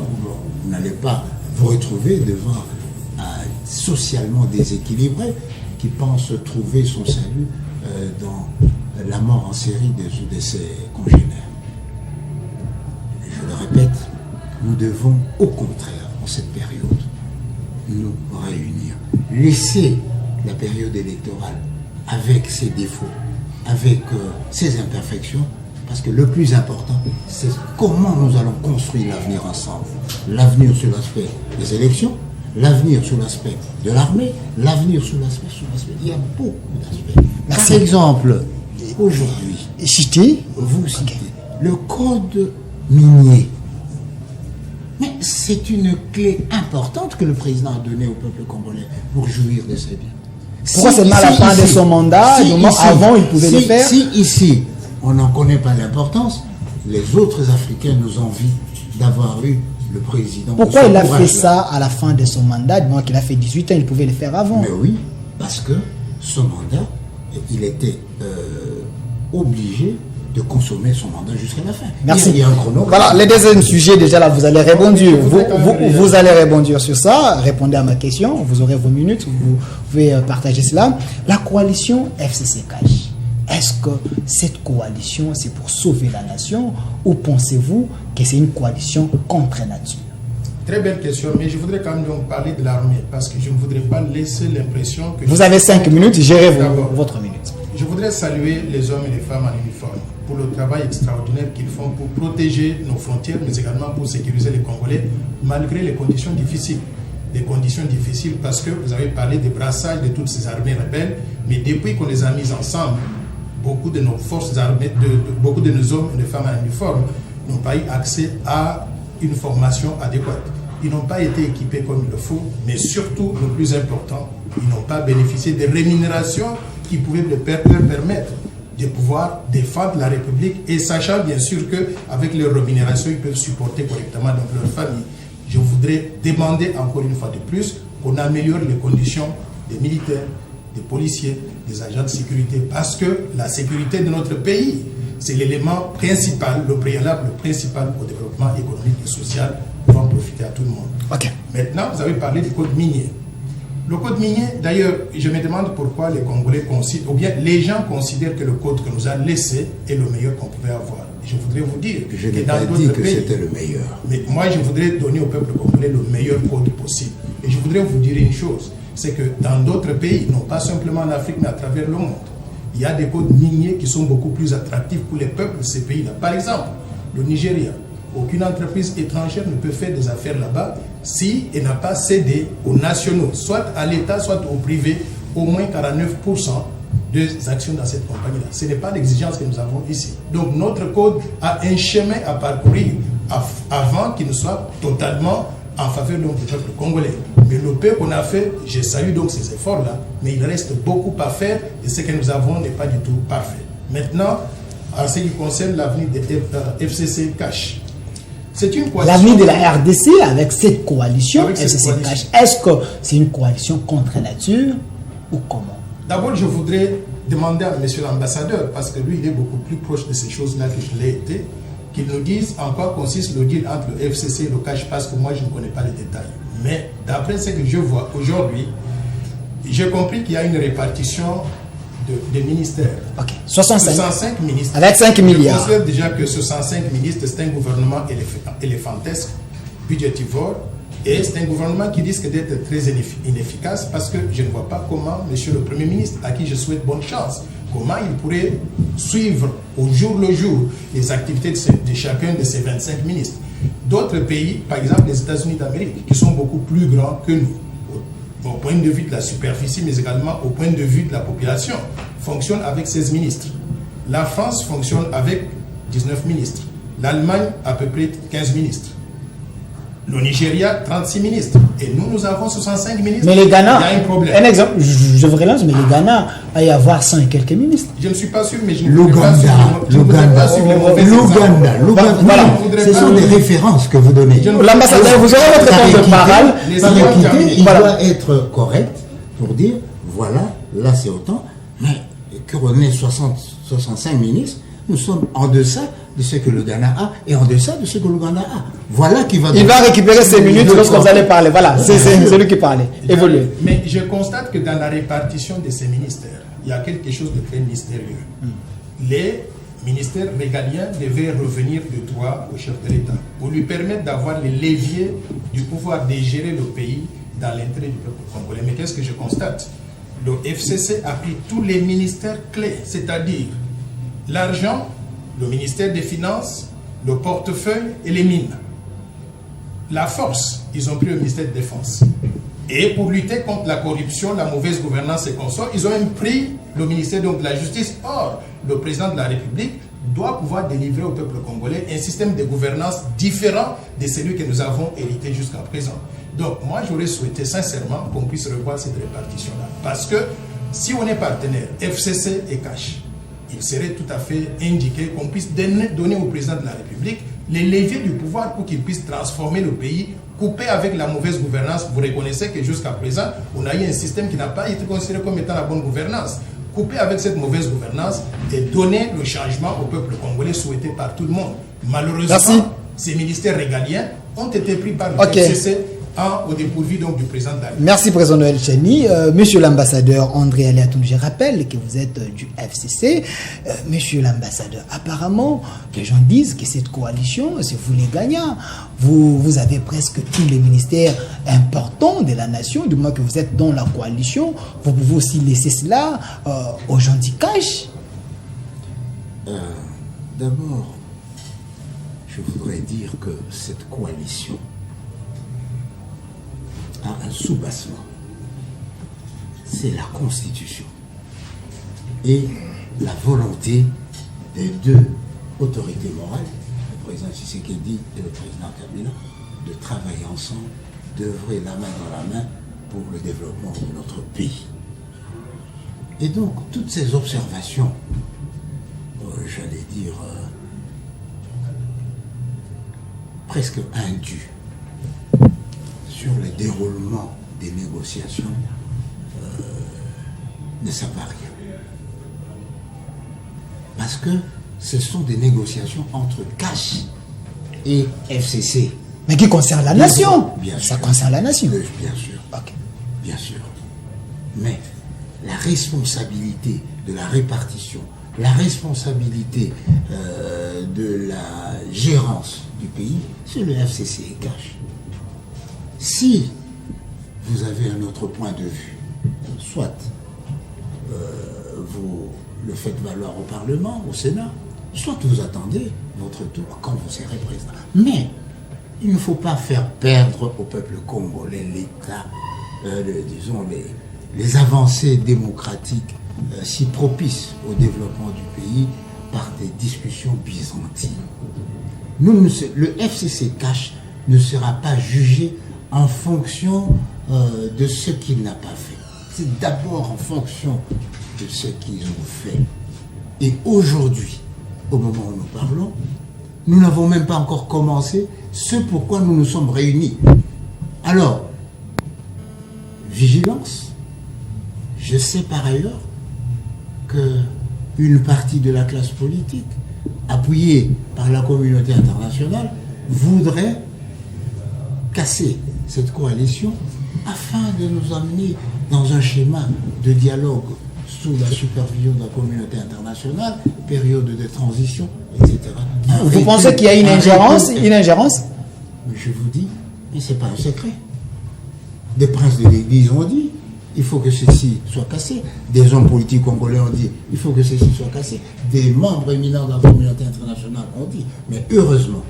Speaker 2: vous n'allez pas vous retrouver devant un socialement déséquilibré qui pense trouver son salut dans la mort en série de ses congénères. Je le répète, nous devons au contraire, en cette période, nous réunir. Laisser la période électorale avec ses défauts, avec ses imperfections, parce que le plus important, c'est comment nous allons construire l'avenir ensemble. L'avenir sur l'aspect des élections, l'avenir sur l'aspect de l'armée, l'avenir sur l'aspect. Il y a beaucoup d'aspects. Par exemple, aujourd'hui, vous citez le code minier. Mais c'est une clé importante que le président a donnée au peuple congolais pour jouir de ses biens.
Speaker 1: Pourquoi c'est mal à la fin de son mandat, avant il pouvait le faire?
Speaker 2: Si ici, on n'en connaît pas l'importance, les autres Africains nous envient d'avoir eu le président.
Speaker 1: Pourquoi il a fait ça à la fin de son mandat? Du moment qu'il a fait 18 ans, il pouvait le faire avant.
Speaker 2: Mais oui, parce que son mandat, il était obligé de consommer son mandat jusqu'à la fin.
Speaker 1: Merci.
Speaker 2: Il y a un chronogramme.
Speaker 1: Voilà, les deuxièmes sujets, déjà là, vous allez répondre. Vous allez répondre sur ça. Répondez à ma question. Vous aurez vos minutes. Vous pouvez partager cela. La coalition FCC-CAJ. Est-ce que cette coalition, c'est pour sauver la nation ou pensez-vous que c'est une coalition contre nature?
Speaker 3: Très belle question, mais je voudrais quand même donc parler de l'armée parce que je ne voudrais pas laisser l'impression que...
Speaker 1: Vous avez 5 minutes, gérez votre minute.
Speaker 3: Je voudrais saluer les hommes et les femmes en uniforme pour le travail extraordinaire qu'ils font pour protéger nos frontières, mais également pour sécuriser les Congolais, malgré les conditions difficiles. Des conditions difficiles parce que vous avez parlé des brassages de toutes ces armées rebelles, mais depuis qu'on les a mis ensemble, beaucoup de nos forces armées, beaucoup de nos hommes et de femmes en uniforme n'ont pas eu accès à une formation adéquate. Ils n'ont pas été équipés comme il le faut, mais surtout, le plus important, ils n'ont pas bénéficié de rémunérations qui pouvaient leur permettre de pouvoir défendre la République et sachant bien sûr qu'avec leurs rémunérations, ils peuvent supporter correctement donc leur famille. Je voudrais demander encore une fois de plus qu'on améliore les conditions des militaires, des policiers, des agents de sécurité, parce que la sécurité de notre pays, c'est l'élément principal, le préalable principal au développement économique et social pour en profiter à tout le monde.
Speaker 1: Okay.
Speaker 3: Maintenant, vous avez parlé du code minier. Le code minier, d'ailleurs, je me demande pourquoi les Congolais considèrent, ou bien les gens considèrent que le code que nous a laissé est le meilleur qu'on pouvait avoir. Je voudrais vous dire
Speaker 2: que je n'ai pas dit que c'était le meilleur.
Speaker 3: Mais moi, je voudrais donner au peuple congolais le meilleur code possible. Et je voudrais vous dire une chose, c'est que dans d'autres pays, non pas simplement en Afrique, mais à travers le monde, il y a des codes miniers qui sont beaucoup plus attractifs pour les peuples de ces pays-là. Par exemple, le Nigeria. Aucune entreprise étrangère ne peut faire des affaires là-bas si elle n'a pas cédé aux nationaux, soit à l'État, soit au privé, au moins 49% des actions dans cette compagnie-là. Ce n'est pas l'exigence que nous avons ici. Donc notre code a un chemin à parcourir avant qu'il ne soit totalement en faveur donc, du peuple congolais. Mais le peu qu'on a fait, je salue donc ces efforts-là, mais il reste beaucoup à faire et ce que nous avons n'est pas du tout parfait. Maintenant, en ce qui concerne l'avenir de FCC Cash, c'est une coalition.
Speaker 1: L'avenir de la RDC avec cette coalition,
Speaker 3: avec cette
Speaker 1: FCC
Speaker 3: coalition.
Speaker 1: Cash, est-ce que c'est une coalition contre nature ou comment?
Speaker 3: D'abord, je voudrais demander à M. l'ambassadeur, parce que lui, il est beaucoup plus proche de ces choses-là que je l'ai été, qu'il nous dise en quoi consiste le deal entre le FCC et le Cash, parce que moi, je ne connais pas les détails. Mais d'après ce que je vois aujourd'hui, j'ai compris qu'il y a une répartition des ministères.
Speaker 1: Ok, 65
Speaker 3: ministres.
Speaker 1: Avec 5 milliards.
Speaker 3: Je considère déjà que 65 ministres, c'est un gouvernement éléphantesque, budgétivore, et c'est un gouvernement qui risque d'être très inefficace parce que je ne vois pas comment Monsieur le Premier ministre, à qui je souhaite bonne chance, comment il pourrait suivre au jour le jour les activités de chacun de ces 25 ministres. D'autres pays, par exemple les États-Unis d'Amérique, qui sont beaucoup plus grands que nous, au point de vue de la superficie, mais également au point de vue de la population, fonctionnent avec 16 ministres. La France fonctionne avec 19 ministres. L'Allemagne, à peu près 15 ministres. Le Nigeria, 36 ministres. Et nous, nous avons 65 ministres.
Speaker 1: Mais les Ghana,
Speaker 3: il y a un problème.
Speaker 1: Un exemple, je vous relance, mais les Ghana, va y avoir 100 et quelques ministres.
Speaker 3: Je ne suis pas sûr, mais je ne voudrais pas suivre
Speaker 2: l'Ouganda, ce sont des références que vous donnez.
Speaker 1: L'ambassadeur, vous aurez votre temps de parole.
Speaker 2: Par équité, il doit être correct pour dire, voilà, là c'est autant, mais qu'on ait 65 ministres, nous sommes en deçà de ce que le Ghana a et en deçà de ce que le Ghana a. Voilà qui va...
Speaker 1: Il va récupérer ses minutes lorsque vous allez parler. Voilà, c'est celui qui parlait. Évoluez.
Speaker 3: Mais je constate que dans la répartition de ces ministères, il y a quelque chose de très mystérieux. Les ministères régaliens devaient revenir de droit au chef de l'État pour lui permettre d'avoir les leviers du pouvoir de gérer le pays dans l'intérêt du peuple congolais. Mais qu'est-ce que je constate? Le FCC a pris tous les ministères clés, c'est-à-dire l'argent, le ministère des Finances, le portefeuille et les mines. La force, ils ont pris le ministère de la Défense. Et pour lutter contre la corruption, la mauvaise gouvernance et consorts, ils ont même pris le ministère donc, de la Justice. Or, le président de la République doit pouvoir délivrer au peuple congolais un système de gouvernance différent de celui que nous avons hérité jusqu'à présent. Donc, moi, j'aurais souhaité sincèrement qu'on puisse revoir cette répartition-là. Parce que si on est partenaire, FCC et Cash, il serait tout à fait indiqué qu'on puisse donner au président de la République les leviers du pouvoir pour qu'il puisse transformer le pays, couper avec la mauvaise gouvernance. Vous reconnaissez que jusqu'à présent, on a eu un système qui n'a pas été considéré comme étant la bonne gouvernance. Couper avec cette mauvaise gouvernance et donner le changement au peuple congolais souhaité par tout le monde. Malheureusement, ces ministères régaliens ont été pris par le FCC au dépourvu donc du président de la République.
Speaker 1: Merci, président Noël Cheni. Monsieur l'ambassadeur André Aliatoun, je rappelle que vous êtes du FCC. Monsieur l'ambassadeur, apparemment, les gens disent que cette coalition, c'est vous les gagnants. Vous avez presque tous les ministères importants de la nation, du moins que vous êtes dans la coalition. Vous pouvez aussi laisser cela aux gens du Cash.
Speaker 2: D'abord, je voudrais dire que cette coalition a un sous-bassement. C'est la Constitution et la volonté des deux autorités morales, le président Tshisekedi et le président Kabila, de travailler ensemble, d'œuvrer la main dans la main pour le développement de notre pays. Et donc, toutes ces observations, j'allais dire, presque indues, sur le déroulement des négociations ne servent à rien. Parce que ce sont des négociations entre Cash et FCC.
Speaker 1: Mais qui concerne la nation.
Speaker 2: Bien sûr.
Speaker 1: Ça concerne la nation.
Speaker 2: Bien sûr.
Speaker 1: Okay.
Speaker 2: Bien sûr. Mais la responsabilité de la répartition, la responsabilité de la gérance du pays, c'est le FCC et Cash. Si vous avez un autre point de vue. Soit vous le faites valoir au Parlement, au Sénat, soit vous attendez votre tour quand vous serez président. Mais il ne faut pas faire perdre au peuple congolais l'État, disons, les avancées démocratiques si propices au développement du pays par des discussions byzantines. Le FCC Cash ne sera pas jugé en fonction de ce qu'il n'a pas fait. C'est d'abord en fonction de ce qu'ils ont fait. Et aujourd'hui, au moment où nous parlons, nous n'avons même pas encore commencé ce pourquoi nous nous sommes réunis. Alors, vigilance. Je sais par ailleurs qu'une partie de la classe politique, appuyée par la communauté internationale, voudrait casser cette coalition afin de nous amener dans un schéma de dialogue sous la supervision de la communauté internationale, période de transition, etc.
Speaker 1: Vous pensez qu'il y a une ingérence?
Speaker 2: Mais je vous dis, mais ce n'est pas un secret. Des princes de l'Église ont dit, il faut que ceci soit cassé. Des hommes politiques congolais ont dit, il faut que ceci soit cassé. Des membres éminents de la communauté internationale ont dit. Mais heureusement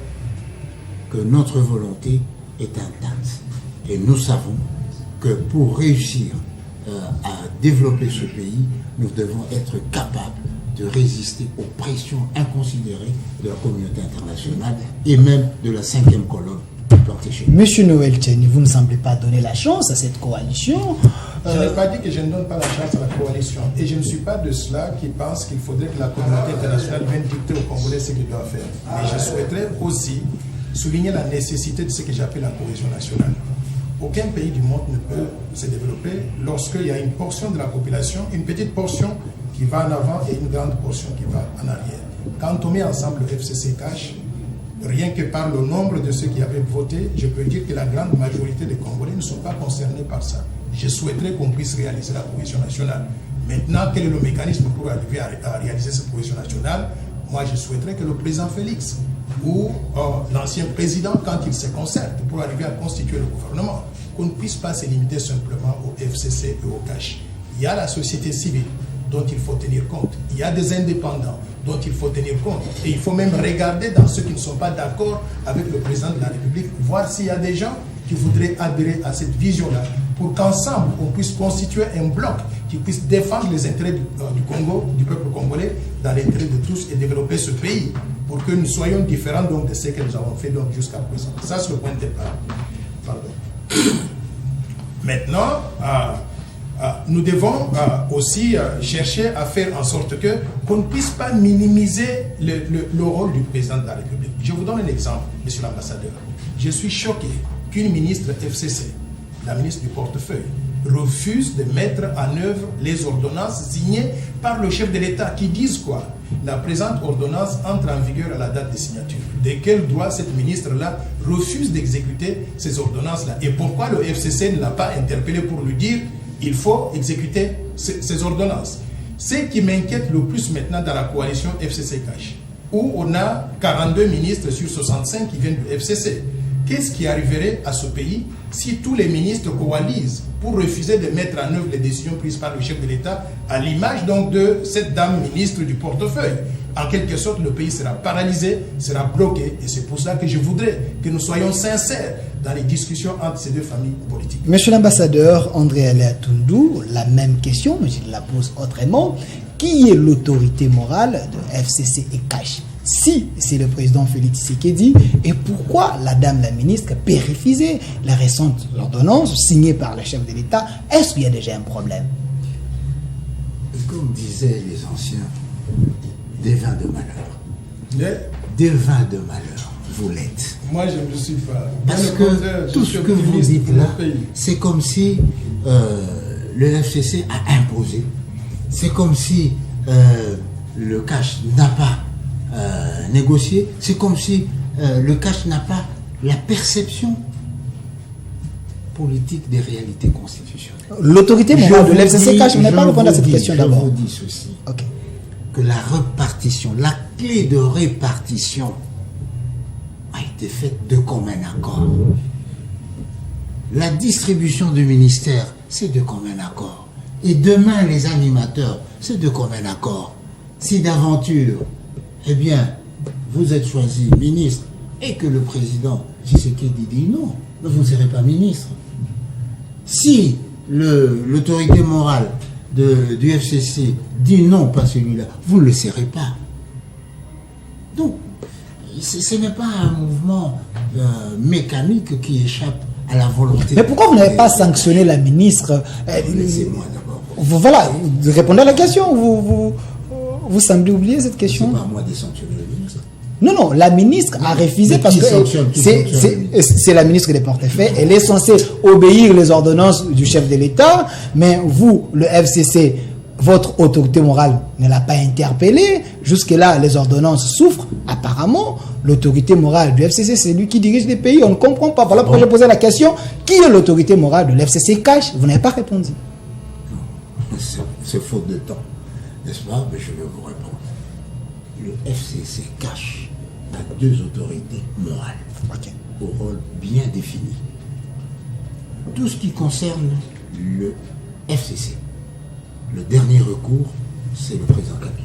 Speaker 2: que notre volonté est intacte. Et nous savons que pour réussir à développer ce pays, nous devons être capables de résister aux pressions inconsidérées de la communauté internationale et même de la 5e colonne plantée chez nous.
Speaker 1: Monsieur Noël Tcheni, vous ne semblez pas donner la chance à cette coalition.
Speaker 3: Je n'ai pas dit que je ne donne pas la chance à la coalition. Et je ne suis pas de ceux-là qui pensent qu'il faudrait que la communauté internationale vienne dicter aux Congolais ce qu'ils doivent faire. Mais je souhaiterais aussi souligner la nécessité de ce que j'appelle la cohésion nationale. Aucun pays du monde ne peut se développer lorsqu'il y a une portion de la population, une petite portion qui va en avant et une grande portion qui va en arrière. Quand on met ensemble le FCC Cash, rien que par le nombre de ceux qui avaient voté, je peux dire que la grande majorité des Congolais ne sont pas concernés par ça. Je souhaiterais qu'on puisse réaliser la cohésion nationale. Maintenant, quel est le mécanisme pour arriver à réaliser cette cohésion nationale? Moi, je souhaiterais que le président Félix ou l'ancien président, quand il se concerte pour arriver à constituer le gouvernement, qu'on ne puisse pas se limiter simplement au FCC et au Cash. Il y a la société civile dont il faut tenir compte. Il y a des indépendants dont il faut tenir compte. Et il faut même regarder dans ceux qui ne sont pas d'accord avec le président de la République, voir s'il y a des gens qui voudraient adhérer à cette vision-là, pour qu'ensemble, on puisse constituer un bloc qui puisse défendre les intérêts du Congo, du peuple congolais, dans l'intérêt de tous et développer ce pays, pour que nous soyons différents donc, de ce que nous avons fait jusqu'à présent. Ça, c'est le point de départ. Pardon. Maintenant, nous devons aussi chercher à faire en sorte qu'on ne puisse pas minimiser le rôle du président de la République. Je vous donne un exemple, monsieur l'ambassadeur. Je suis choqué qu'une ministre FCC, la ministre du portefeuille, refuse de mettre en œuvre les ordonnances signées par le chef de l'État qui disent quoi? La présente ordonnance entre en vigueur à la date de signature. De quel droit cette ministre-là refuse d'exécuter ces ordonnances-là? Et pourquoi le FCC ne l'a pas interpellé pour lui dire il faut exécuter ces ordonnances? Ce qui m'inquiète le plus maintenant dans la coalition FCC Cash, où on a 42 ministres sur 65 qui viennent du FCC. Qu'est-ce qui arriverait à ce pays si tous les ministres coalisent pour refuser de mettre en œuvre les décisions prises par le chef de l'État, à l'image donc de cette dame ministre du portefeuille? En quelque sorte, le pays sera paralysé, sera bloqué. Et c'est pour ça que je voudrais que nous soyons sincères dans les discussions entre ces deux familles politiques.
Speaker 1: Monsieur l'ambassadeur André Alea Toundou, la même question, mais je la pose autrement. Qui est l'autorité morale de FCC et Cash? Si c'est le président Félix Tshisekedi, et pourquoi la dame la ministre peut refuser la récente ordonnance signée par le chef de l'État? Est-ce qu'il y a déjà un problème?
Speaker 2: Comme disaient les anciens, des vins de malheur. Des vins de malheur, vous l'êtes.
Speaker 3: Moi, je ne le suis pas.
Speaker 2: Parce que tout ce que vous dites là, c'est comme si le FCC a imposé. C'est comme si le Cash n'a pas négocié. C'est comme si le Cash n'a pas la perception politique des réalités constitutionnelles.
Speaker 1: L'autorité morale de l'FCC Cash, je n'ai pas répondu à cette question d'abord.
Speaker 2: Je vous dis ceci.
Speaker 1: Ok.
Speaker 2: Que la répartition, la clé de répartition a été faite de commun accord. La distribution du ministère, c'est de commun accord. Et demain, les animateurs, c'est de commun accord. Si d'aventure, eh bien, vous êtes choisi ministre et que le président Tshisekedi dit non, vous ne serez pas ministre. Si l'autorité morale du FCC dit non, pas celui-là, vous ne le serez pas. Donc, ce n'est pas un mouvement mécanique qui échappe à la volonté.
Speaker 1: Mais pourquoi vous n'avez pas sanctionné la ministre
Speaker 2: Laissez-moi d'abord.
Speaker 1: Voilà, répondez à la question. Vous semblez oublier cette question.
Speaker 2: C'est pas à moi de sanctionner le ministre.
Speaker 1: Non, la ministre a refusé parce que c'est la ministre des portefeuilles. Elle est censée obéir les ordonnances du chef de l'État, mais vous, le FCC, votre autorité morale ne l'a pas interpellé. Jusque-là, les ordonnances souffrent. Apparemment, l'autorité morale du FCC, c'est lui qui dirige les pays. On ne comprend pas. Voilà pourquoi j'ai posé la question. Qui est l'autorité morale de l'FCC cash? Vous n'avez pas répondu.
Speaker 2: C'est faute de temps, n'est-ce pas? Mais je vais vous répondre. Le FCC cash a deux autorités morales au rôle bien défini. Tout ce qui concerne le FCC, le dernier recours, c'est le président Kabila.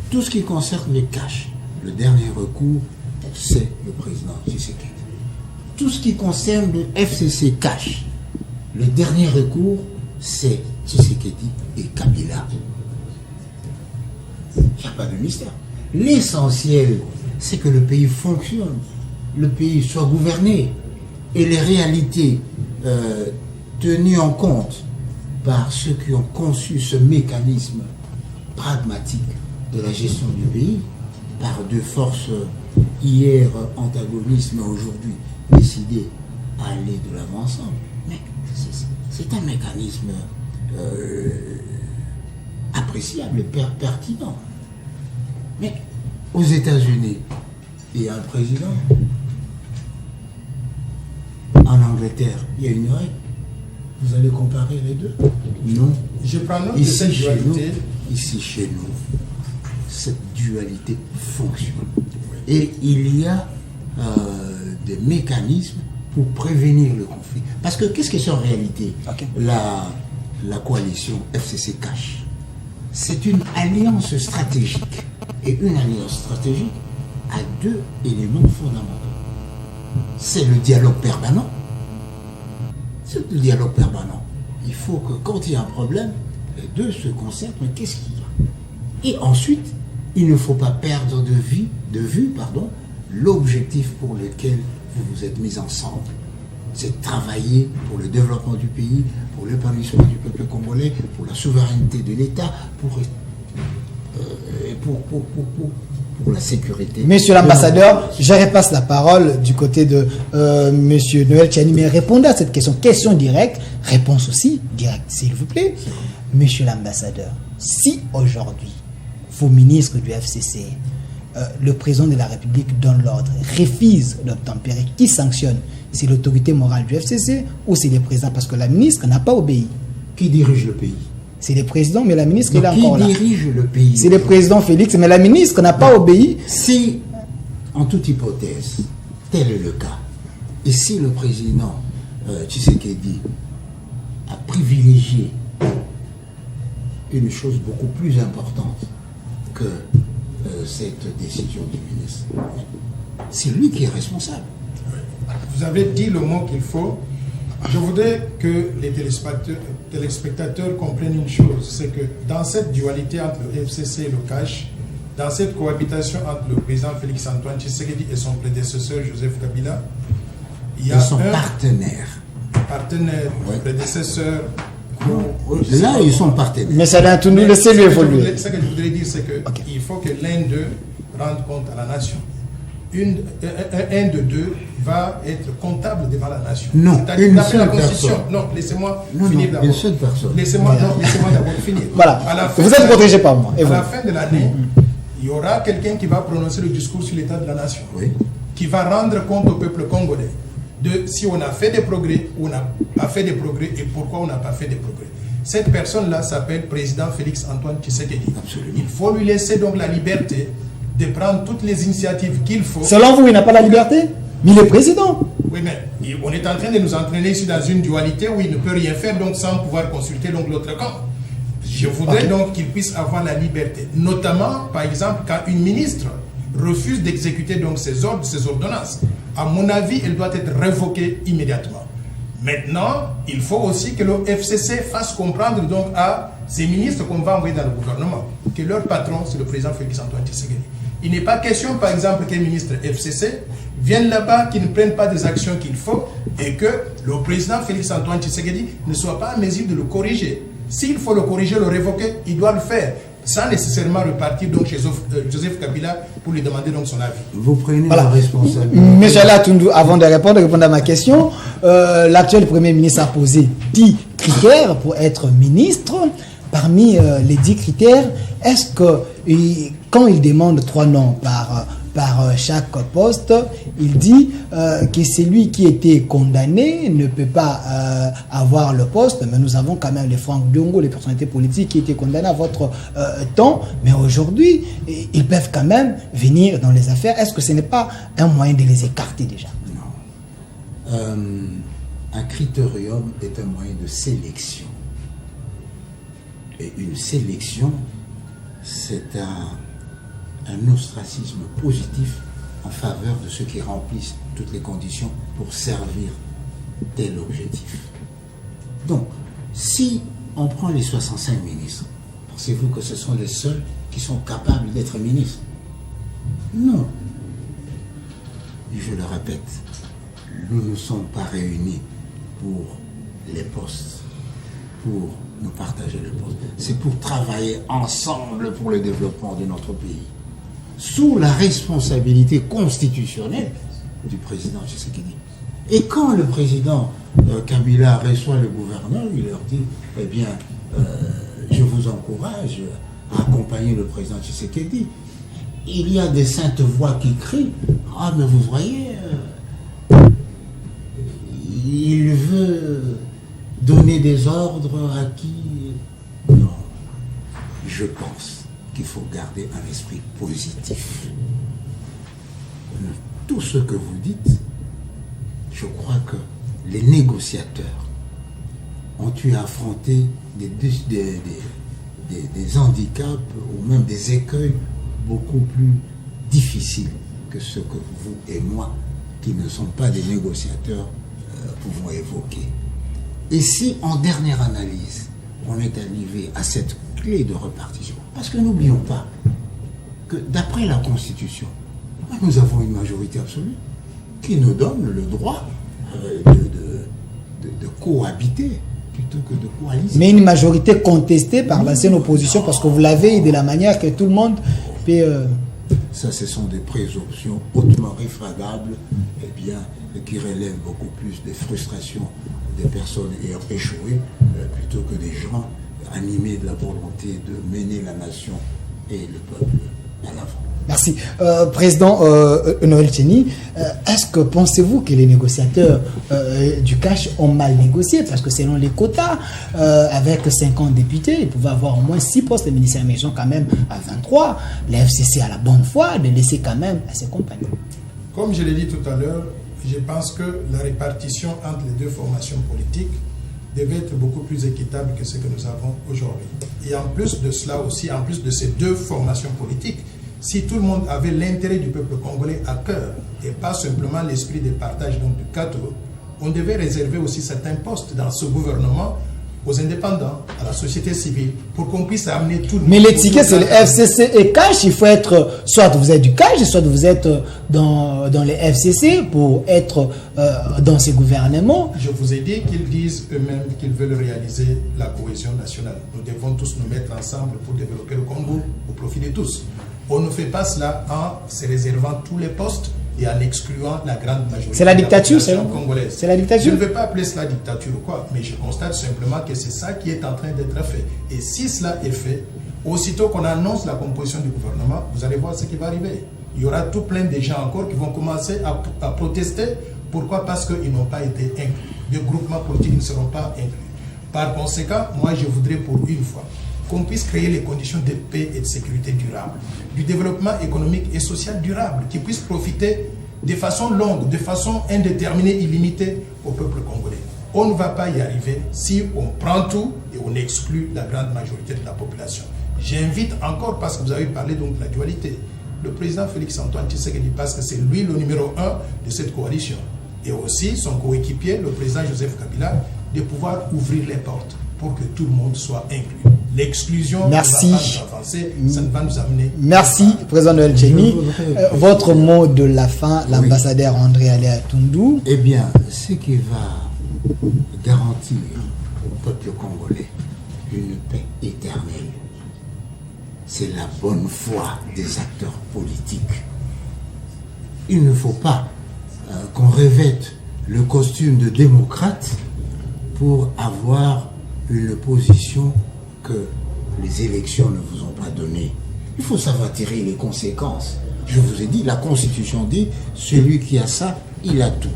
Speaker 2: Tout ce qui concerne le cash, le dernier recours, c'est le président Tshisekedi. Tout ce qui concerne le FCC cash, le dernier recours, c'est Tshisekedi et Kabila. Il n'y a pas de mystère. L'essentiel, c'est que le pays fonctionne, le pays soit gouverné et les réalités tenues en compte par ceux qui ont conçu ce mécanisme pragmatique de la gestion du pays, par deux forces hier antagonistes, mais aujourd'hui décidées à aller de l'avant ensemble. Mais c'est un mécanisme appréciable, pertinent. Mais aux États-Unis, il y a un président. En Angleterre, il y a une règle. Vous allez comparer les deux? Non.
Speaker 3: Je prends note de cette dualité.
Speaker 2: Ici, chez nous, cette dualité fonctionne. Et il y a des mécanismes pour prévenir le conflit. Parce que qu'est-ce que c'est en réalité la coalition FCC Cash? C'est une alliance stratégique. Et une alliance stratégique a deux éléments fondamentaux. C'est le dialogue permanent. C'est le dialogue permanent. Il faut que quand il y a un problème, les deux se concertent, mais qu'est-ce qu'il y a? Et ensuite, il ne faut pas perdre de vue l'objectif pour lequel vous vous êtes mis ensemble. C'est de travailler pour le développement du pays, pour l'épanouissement du peuple congolais, pour la souveraineté de l'État, pour la sécurité.
Speaker 1: Monsieur l'ambassadeur, je repasse la parole du côté de monsieur Noël Tchani, mais répondez à cette question. Question directe, réponse aussi directe, s'il vous plaît. Monsieur l'ambassadeur, si aujourd'hui, vos ministres du FCC, le président de la République donne l'ordre, refuse d'obtempérer, qui sanctionne? C'est l'autorité morale du FCC ou c'est le président? Parce que la ministre n'a pas obéi.
Speaker 2: Qui dirige le pays?
Speaker 1: C'est le président, mais la ministre est encore là.
Speaker 2: Qui dirige le pays?
Speaker 1: C'est le président Félix, mais la ministre n'a pas obéi.
Speaker 2: Si, en toute hypothèse, tel est le cas, et si le président Tshisekedi a privilégié une chose beaucoup plus importante que cette décision du ministre, c'est lui qui est responsable.
Speaker 3: Vous avez dit le mot qu'il faut. Je voudrais que les téléspectateurs comprennent une chose, c'est que dans cette dualité entre le FCC et le CASH, dans cette cohabitation entre le président Félix-Antoine Tshisekedi et son prédécesseur Joseph Kabila, il y a
Speaker 2: son partenaire,
Speaker 3: prédécesseur.
Speaker 2: Là, ils sont partenaires.
Speaker 1: Mais ça n'a tout nous laissé lui évoluer.
Speaker 3: Ce que je voudrais dire, c'est qu'il faut que l'un d'eux rende compte à la nation. Un de deux va être comptable devant la nation.
Speaker 2: Non, une seule personne.
Speaker 3: Non, laissez-moi finir d'abord.
Speaker 2: Une seule personne.
Speaker 3: Laissez-moi d'abord finir.
Speaker 1: Voilà. Vous êtes protégé par moi.
Speaker 3: À la fin de l'année, il y aura quelqu'un qui va prononcer le discours sur l'état de la nation, qui va rendre compte au peuple congolais de si on a fait des progrès ou on n'a pas fait des progrès et pourquoi on n'a pas fait des progrès. Cette personne-là s'appelle président Félix-Antoine Tshisekedi.
Speaker 2: Absolument.
Speaker 3: Il faut lui laisser donc la liberté de prendre toutes les initiatives qu'il faut.
Speaker 1: Selon vous, il n'a pas la liberté? Mais il est président.
Speaker 3: Oui, mais on est en train de nous entraîner ici dans une dualité où il ne peut rien faire donc sans pouvoir consulter donc l'autre camp. Je voudrais donc qu'il puisse avoir la liberté, notamment par exemple quand une ministre refuse d'exécuter donc ses ordres, ses ordonnances. À mon avis, elle doit être révoquée immédiatement. Maintenant, il faut aussi que le FCC fasse comprendre donc à ces ministres qu'on va envoyer dans le gouvernement que leur patron, c'est le président Félix-Antoine Tshisekedi. Il n'est pas question, par exemple, qu'un ministre FCC vienne là-bas, qu'il ne prenne pas des actions qu'il faut et que le président Félix-Antoine Tshisekedi ne soit pas en mesure de le corriger. S'il faut le corriger, le révoquer, il doit le faire, sans nécessairement repartir donc chez Joseph Kabila pour lui demander donc son avis.
Speaker 2: Vous prenez la responsabilité.
Speaker 1: Monsieur Alatundu, avant de répondre à ma question, l'actuel Premier ministre a posé 10 critères pour être ministre. Parmi les 10 critères, est-ce que quand il demande 3 noms par chaque poste, il dit que celui qui était condamné ne peut pas avoir le poste, mais nous avons quand même les Franck Diongo, les personnalités politiques qui étaient condamnées à votre temps, mais aujourd'hui, ils peuvent quand même venir dans les affaires. Est-ce que ce n'est pas un moyen de les écarter déjà?
Speaker 2: Non. Un critérium est un moyen de sélection. Et une sélection, c'est un ostracisme positif en faveur de ceux qui remplissent toutes les conditions pour servir tel objectif. Donc, si on prend les 65 ministres, pensez-vous que ce sont les seuls qui sont capables d'être ministres? Non. Je le répète, nous ne sommes pas réunis pour les postes, pour nous partager les postes. C'est pour travailler ensemble pour le développement de notre pays, sous la responsabilité constitutionnelle du président Tshisekedi. Et quand le président Kabila reçoit le gouverneur, il leur dit, eh bien, je vous encourage à accompagner le président Tshisekedi. Il y a des saintes voix qui crient, ah mais vous voyez, il veut donner des ordres à qui? Non, je pense qu'il faut garder un esprit positif. Tout ce que vous dites, je crois que les négociateurs ont eu à affronter des handicaps ou même des écueils beaucoup plus difficiles que ce que vous et moi, qui ne sommes pas des négociateurs, pouvons évoquer. Et si, en dernière analyse, on est arrivé à cette clé de répartition, parce que n'oublions pas que d'après la Constitution, nous avons une majorité absolue qui nous donne le droit de cohabiter plutôt que de coaliser.
Speaker 1: Mais une majorité contestée par l'ancienne opposition, parce que vous l'avez de la manière que tout le monde peut...
Speaker 2: Ça, ce sont des présomptions hautement réfragables, eh bien, qui relèvent beaucoup plus des frustrations des personnes ayant échoué, plutôt que des gens animés de la volonté de mener la nation et le peuple à l'avant.
Speaker 1: Merci. Président Noël Tcheni, est-ce que pensez-vous que les négociateurs du cash ont mal négocié? Parce que selon les quotas, avec 50 députés, ils pouvaient avoir au moins 6 postes de ministère, mais ils sont quand même à 23. La FCC a la bonne foi de laisser quand même à ses compagnons.
Speaker 3: Comme je l'ai dit tout à l'heure, je pense que la répartition entre les deux formations politiques devait être beaucoup plus équitable que ce que nous avons aujourd'hui. Et en plus de cela aussi, en plus de ces deux formations politiques, si tout le monde avait l'intérêt du peuple congolais à cœur et pas simplement l'esprit de partage donc du gâteau, on devait réserver aussi certains postes dans ce gouvernement aux indépendants, à la société civile, pour qu'on puisse amener tout le monde.
Speaker 1: Mais les tickets, c'est le FCC et cash. Il faut être, soit vous êtes du cash, soit vous êtes dans les FCC pour être dans ces gouvernements.
Speaker 3: Je vous ai dit qu'ils disent eux-mêmes qu'ils veulent réaliser la cohésion nationale. Nous devons tous nous mettre ensemble pour développer le Congo au profit de tous. On ne fait pas cela en se réservant tous les postes et en excluant la grande majorité.
Speaker 1: C'est la dictature, c'est
Speaker 3: congolaise.
Speaker 1: C'est la dictature.
Speaker 3: Je ne vais pas appeler cela dictature ou quoi, mais je constate simplement que c'est ça qui est en train d'être fait. Et si cela est fait, aussitôt qu'on annonce la composition du gouvernement, vous allez voir ce qui va arriver. Il y aura tout plein de gens encore qui vont commencer à protester. Pourquoi? Parce qu'ils n'ont pas été inclus. Les groupements politiques ne seront pas inclus. Par conséquent, moi je voudrais pour une fois qu'on puisse créer les conditions de paix et de sécurité durable, du développement économique et social durable, qui puisse profiter de façon longue, de façon indéterminée, illimitée au peuple congolais. On ne va pas y arriver si on prend tout et on exclut la grande majorité de la population. J'invite encore, parce que vous avez parlé donc de la dualité, le président Félix-Antoine Tshisekedi, parce que c'est lui le numéro 1 de cette coalition, et aussi son coéquipier, le président Joseph Kabila, de pouvoir ouvrir les portes pour que tout le monde soit inclus. L'exclusion ne va pas nous avancer, ça ne va nous amener.
Speaker 1: Merci, président Noël Tcheni. Votre mot de la fin, l'ambassadeur André Alain Atundu.
Speaker 2: Eh bien, ce qui va garantir au peuple congolais une paix éternelle, c'est la bonne foi des acteurs politiques. Il ne faut pas qu'on revête le costume de démocrate pour avoir une position que les élections ne vous ont pas donnée. Il faut savoir tirer les conséquences. Je vous ai dit, la Constitution dit, celui qui a ça, il a tout.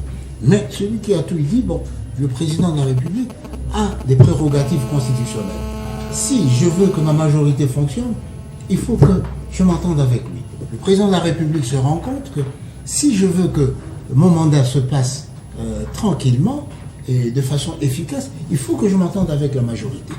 Speaker 2: Mais celui qui a tout, il dit, bon, le président de la République a des prérogatives constitutionnelles. Si je veux que ma majorité fonctionne, il faut que je m'entende avec lui. Le président de la République se rend compte que si je veux que mon mandat se passe tranquillement et de façon efficace, il faut que je m'entende avec la majorité.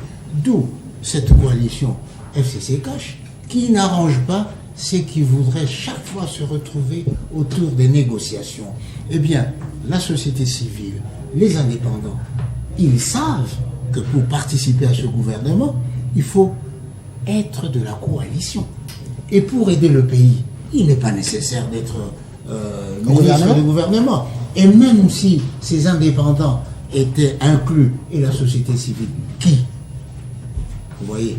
Speaker 2: D'où cette coalition FCC-Cash qui n'arrange pas ceux qui voudraient chaque fois se retrouver autour des négociations. Eh bien, la société civile, les indépendants, ils savent que pour participer à ce gouvernement, il faut être de la coalition. Et pour aider le pays, il n'est pas nécessaire d'être ministre du gouvernement. Et même si ces indépendants étaient inclus et la société civile, qui? Vous voyez,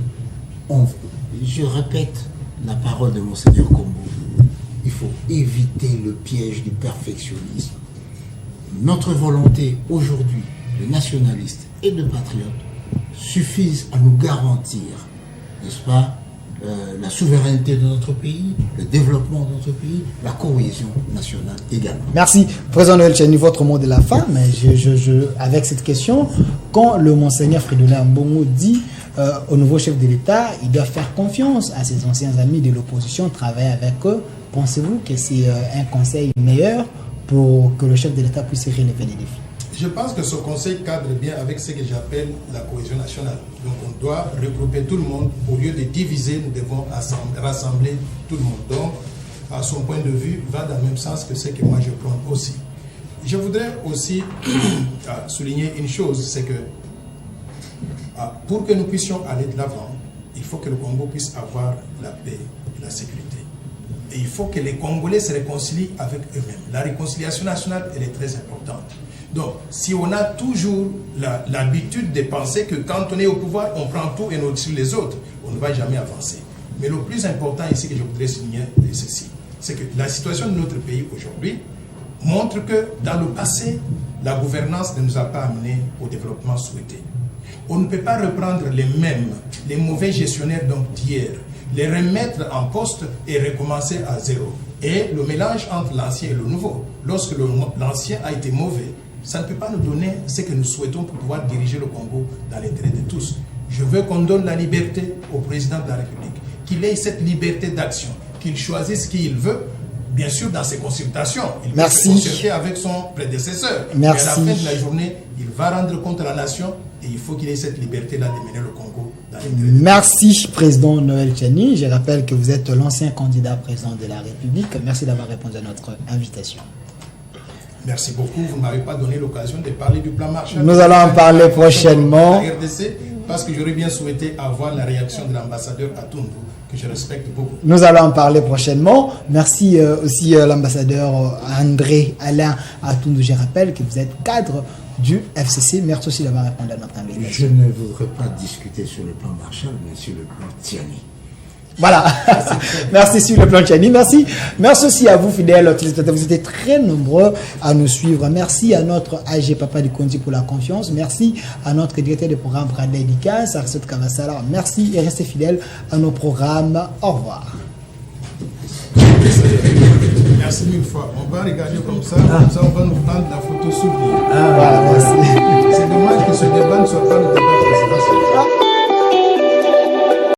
Speaker 2: je répète la parole de Monseigneur Kombo. Il faut éviter le piège du perfectionnisme. Notre volonté aujourd'hui, de nationalistes et de patriotes, suffisent à nous garantir, n'est-ce pas, la souveraineté de notre pays, le développement de notre pays, la cohésion nationale également.
Speaker 1: Merci. Président Noël Tcheni, votre mot de la fin, mais avec cette question, quand le Monseigneur Fridolin Mbongo dit au nouveau chef de l'État, il doit faire confiance à ses anciens amis de l'opposition, travailler avec eux, pensez-vous que c'est un conseil meilleur pour que le chef de l'État puisse relever les défis?
Speaker 3: Je pense que ce conseil cadre bien avec ce que j'appelle la cohésion nationale. Donc on doit regrouper tout le monde. Au lieu de diviser, nous devons rassembler tout le monde. Donc, à son point de vue, va dans le même sens que ce que moi je prends aussi. Je voudrais aussi souligner une chose, c'est que pour que nous puissions aller de l'avant, il faut que le Congo puisse avoir la paix et la sécurité. Et il faut que les Congolais se réconcilient avec eux-mêmes. La réconciliation nationale, elle est très importante. Donc, si on a toujours l'habitude de penser que quand on est au pouvoir, on prend tout et on au-dessus les autres, on ne va jamais avancer. Mais le plus important ici que je voudrais souligner, c'est ceci. C'est que la situation de notre pays aujourd'hui montre que dans le passé, la gouvernance ne nous a pas amené au développement souhaité. On ne peut pas reprendre les mauvais gestionnaires d'hier, les remettre en poste et recommencer à zéro. Et le mélange entre l'ancien et le nouveau, lorsque l'ancien a été mauvais, ça ne peut pas nous donner ce que nous souhaitons pour pouvoir diriger le Congo dans l'intérêt de tous. Je veux qu'on donne la liberté au président de la République, qu'il ait cette liberté d'action, qu'il choisisse qui il veut, bien sûr dans ses consultations. Il peut se consulter avec son prédécesseur.
Speaker 1: Merci.
Speaker 3: Mais à la fin de la journée, il va rendre compte à la nation et il faut qu'il ait cette liberté-là de mener le Congo dans l'intérêt de tous.
Speaker 1: Merci, président Noël Tcheni. Je rappelle que vous êtes l'ancien candidat président de la République. Merci d'avoir répondu à notre invitation.
Speaker 3: Merci beaucoup. Vous ne m'avez pas donné l'occasion de parler du plan Marshall.
Speaker 1: Nous allons en parler prochainement.
Speaker 3: La RDC, parce que j'aurais bien souhaité avoir la réaction de l'ambassadeur Atundu, que je respecte beaucoup.
Speaker 1: Nous allons en parler prochainement. Merci aussi l'ambassadeur André Alain Atundu. Je rappelle que vous êtes cadre du FCC. Merci aussi d'avoir répondu à notre invitation.
Speaker 2: Je ne voudrais pas discuter sur le plan Marshall, mais sur le plan Tiani.
Speaker 1: Voilà. Merci sur le plan Tchani. Merci. Merci aussi à vous, fidèles téléspectateurs. Vous étiez très nombreux à nous suivre. Merci à notre AG Papa du Conti pour la confiance. Merci à notre directeur de programme Brada Edikas, Arsène Kavassala. Merci et restez fidèles à nos programmes. Au revoir.
Speaker 3: Merci mille fois. On va regarder comme ça on va nous prendre la photo souvenir.
Speaker 1: Voilà, merci.
Speaker 3: C'est dommage que ce débat ne soit pas le débat.